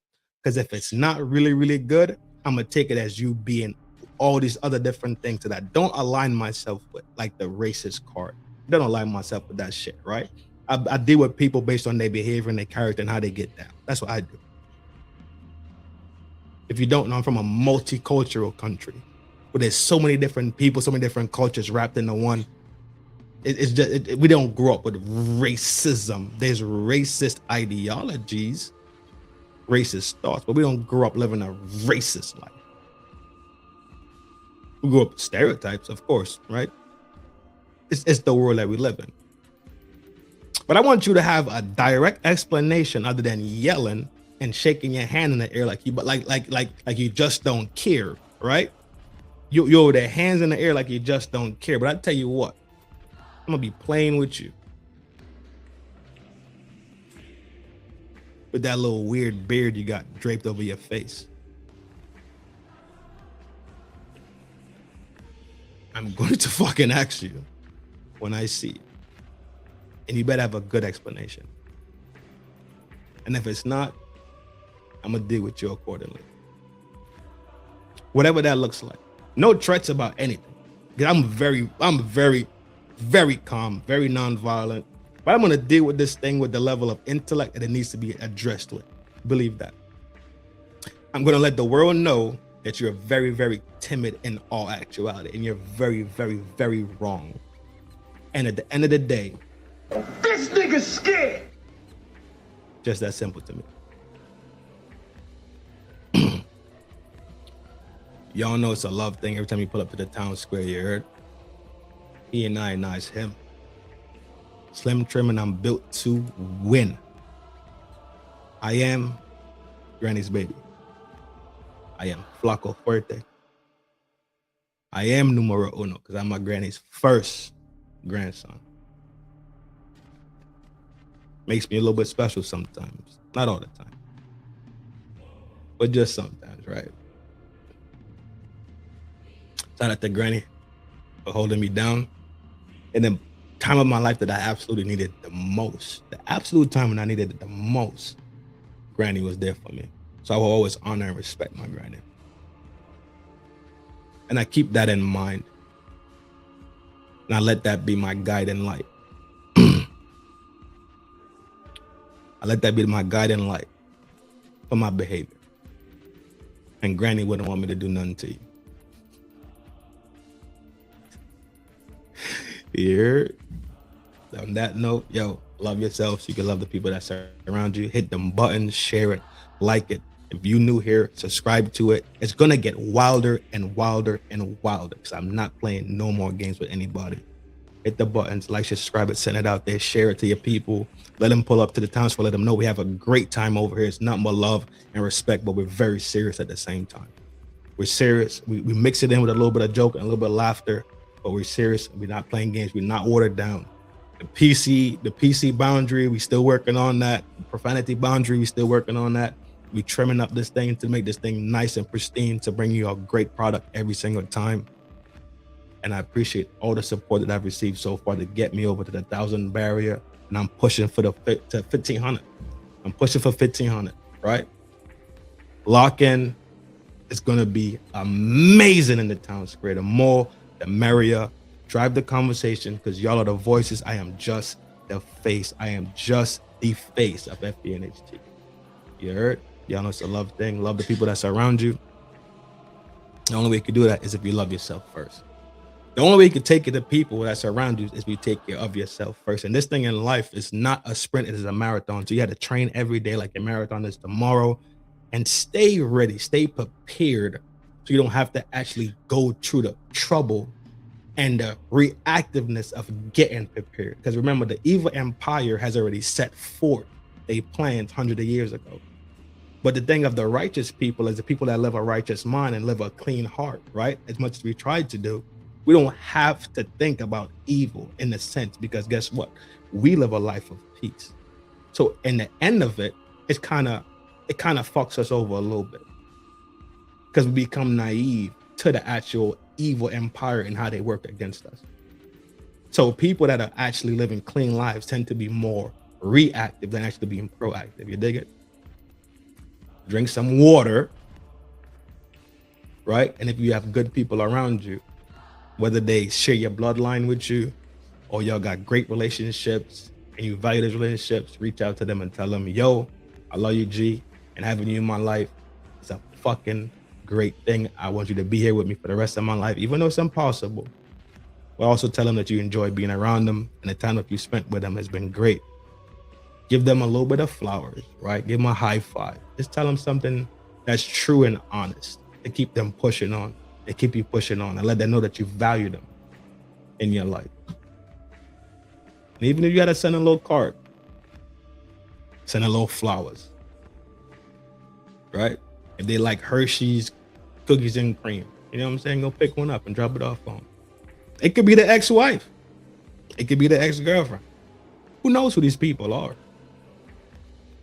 Because if it's not really, really good, I'm gonna take it as you being all these other different things that I don't align myself with, like the racist card. I don't align myself with that shit, right? I deal with people based on their behavior and their character and how they get down. That's what I do. If you don't know, I'm from a multicultural country where there's so many different people, so many different cultures wrapped into one. It's just, we don't grow up with racism. There's racist ideologies, racist thoughts, but we don't grow up living a racist life. We grew up with stereotypes, of course, right? It's the world that we live in. But I want you to have a direct explanation other than yelling and shaking your hand in the air like you just don't care, right? You're with their hands in the air like you just don't care. But I tell you what, I'm gonna be playing with you with that little weird beard you got draped over your face. I'm going to fucking ask you when I see you. And you better have a good explanation. And if it's not, I'm gonna deal with you accordingly. Whatever that looks like. No threats about anything. Because I'm very, very calm, very nonviolent. But I'm gonna deal with this thing with the level of intellect that it needs to be addressed with. Believe that. I'm gonna let the world know that you're very, very timid in all actuality, and you're very, very, very wrong. And at the end of the day, This nigga's scared. Just that simple to me. Y'all know it's a love thing every time you pull up to the town square, you heard? He and I is him. Slim, trim, and I'm built to win. I am Granny's baby. I am Flaco Fuerte. I am numero uno because I'm my granny's first grandson. Makes me a little bit special sometimes. Not all the time. But just sometimes, right? Shout out to Granny for holding me down. In the time of my life that I absolutely needed the most, the absolute time when I needed it the most, Granny was there for me. So I will always honor and respect my granny. And I keep that in mind. And I let that be my guiding light. I let that be my guiding light for my behavior. And Granny wouldn't want me to do nothing to you. Here. On that note, yo, love yourself so you can love the people that surround you. Hit them buttons, share it, like it. If you new here, subscribe to it. It's gonna get wilder and wilder and wilder because I'm not playing no more games with anybody. Hit the buttons, like, subscribe it, send it out there, share it to your people. Let them pull up to the town square. Let them know we have a great time over here. It's nothing but love and respect, but we're very serious at the same time. We're serious. We mix it in with a little bit of joke and a little bit of laughter, but we're serious. We're not playing games. We're not watered down. The PC boundary, we still working on that. Profanity boundary, we still working on that. We trimming up this thing to make this thing nice and pristine to bring you a great product every single time. And I appreciate all the support that I've received so far to get me over to the 1,000 barrier. And I'm pushing for to 1,500. I'm pushing for 1,500, right? Lock in. It's going to be amazing in the town square. The more, the merrier. Drive the conversation because y'all are the voices. I am just the face. I am just the face of FBNHT. You heard? Y'all know it's a love thing. Love the people that surround you. The only way you can do that is if you love yourself first. The only way you can take it to people that surround you is if you take care of yourself first. And this thing in life is not a sprint, it is a marathon. So you have to train every day like your marathon is tomorrow. And stay ready, stay prepared so you don't have to actually go through the trouble and the reactiveness of getting prepared. Because remember, the evil empire has already set forth a plan hundreds of years ago. But the thing of the righteous people is the people that live a righteous mind and live a clean heart, right? As much as we tried to do, we don't have to think about evil in a sense, because guess what? We live a life of peace. So in the end of it, it kind of fucks us over a little bit because we become naive to the actual evil empire and how they work against us. So people that are actually living clean lives tend to be more reactive than actually being proactive. You dig it? Drink some water, right? And if you have good people around you, whether they share your bloodline with you or y'all got great relationships and you value those relationships, reach out to them and tell them, yo, I love you, G, and having you in my life is a fucking great thing. I want you to be here with me for the rest of my life, even though it's impossible. But also tell them that you enjoy being around them and the time that you spent with them has been great. Give them a little bit of flowers, right? Give them a high five. Just tell them something that's true and honest to keep them pushing on. They keep you pushing on and let them know that you value them in your life. And even if you gotta send a little card, send a little flowers, right? If they like Hershey's cookies and cream, you know what I'm saying? Go pick one up and drop it off on them. It could be the ex-wife. It could be the ex-girlfriend. Who knows who these people are?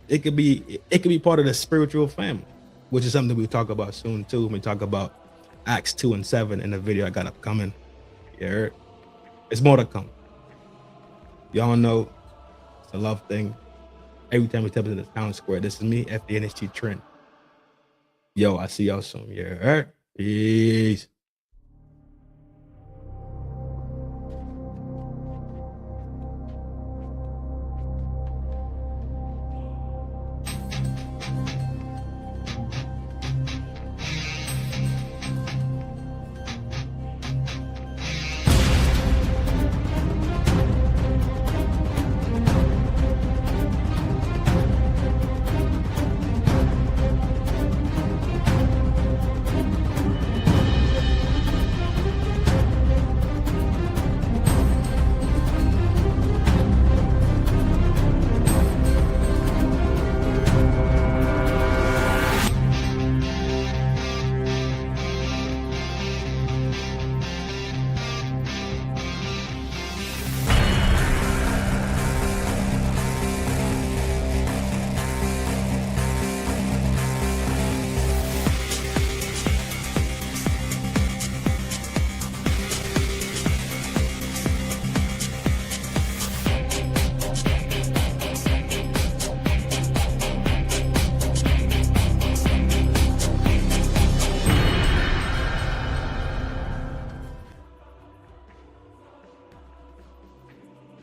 It could be part of the spiritual family, which is something we'll talk about soon too. When we talk about Acts 2 and 7 in the video I got upcoming. You heard? It's more to come. Y'all know it's a love thing. Every time we step into the town square, this is me, FDNHT Trend. Yo, I see y'all soon. You heard? Peace.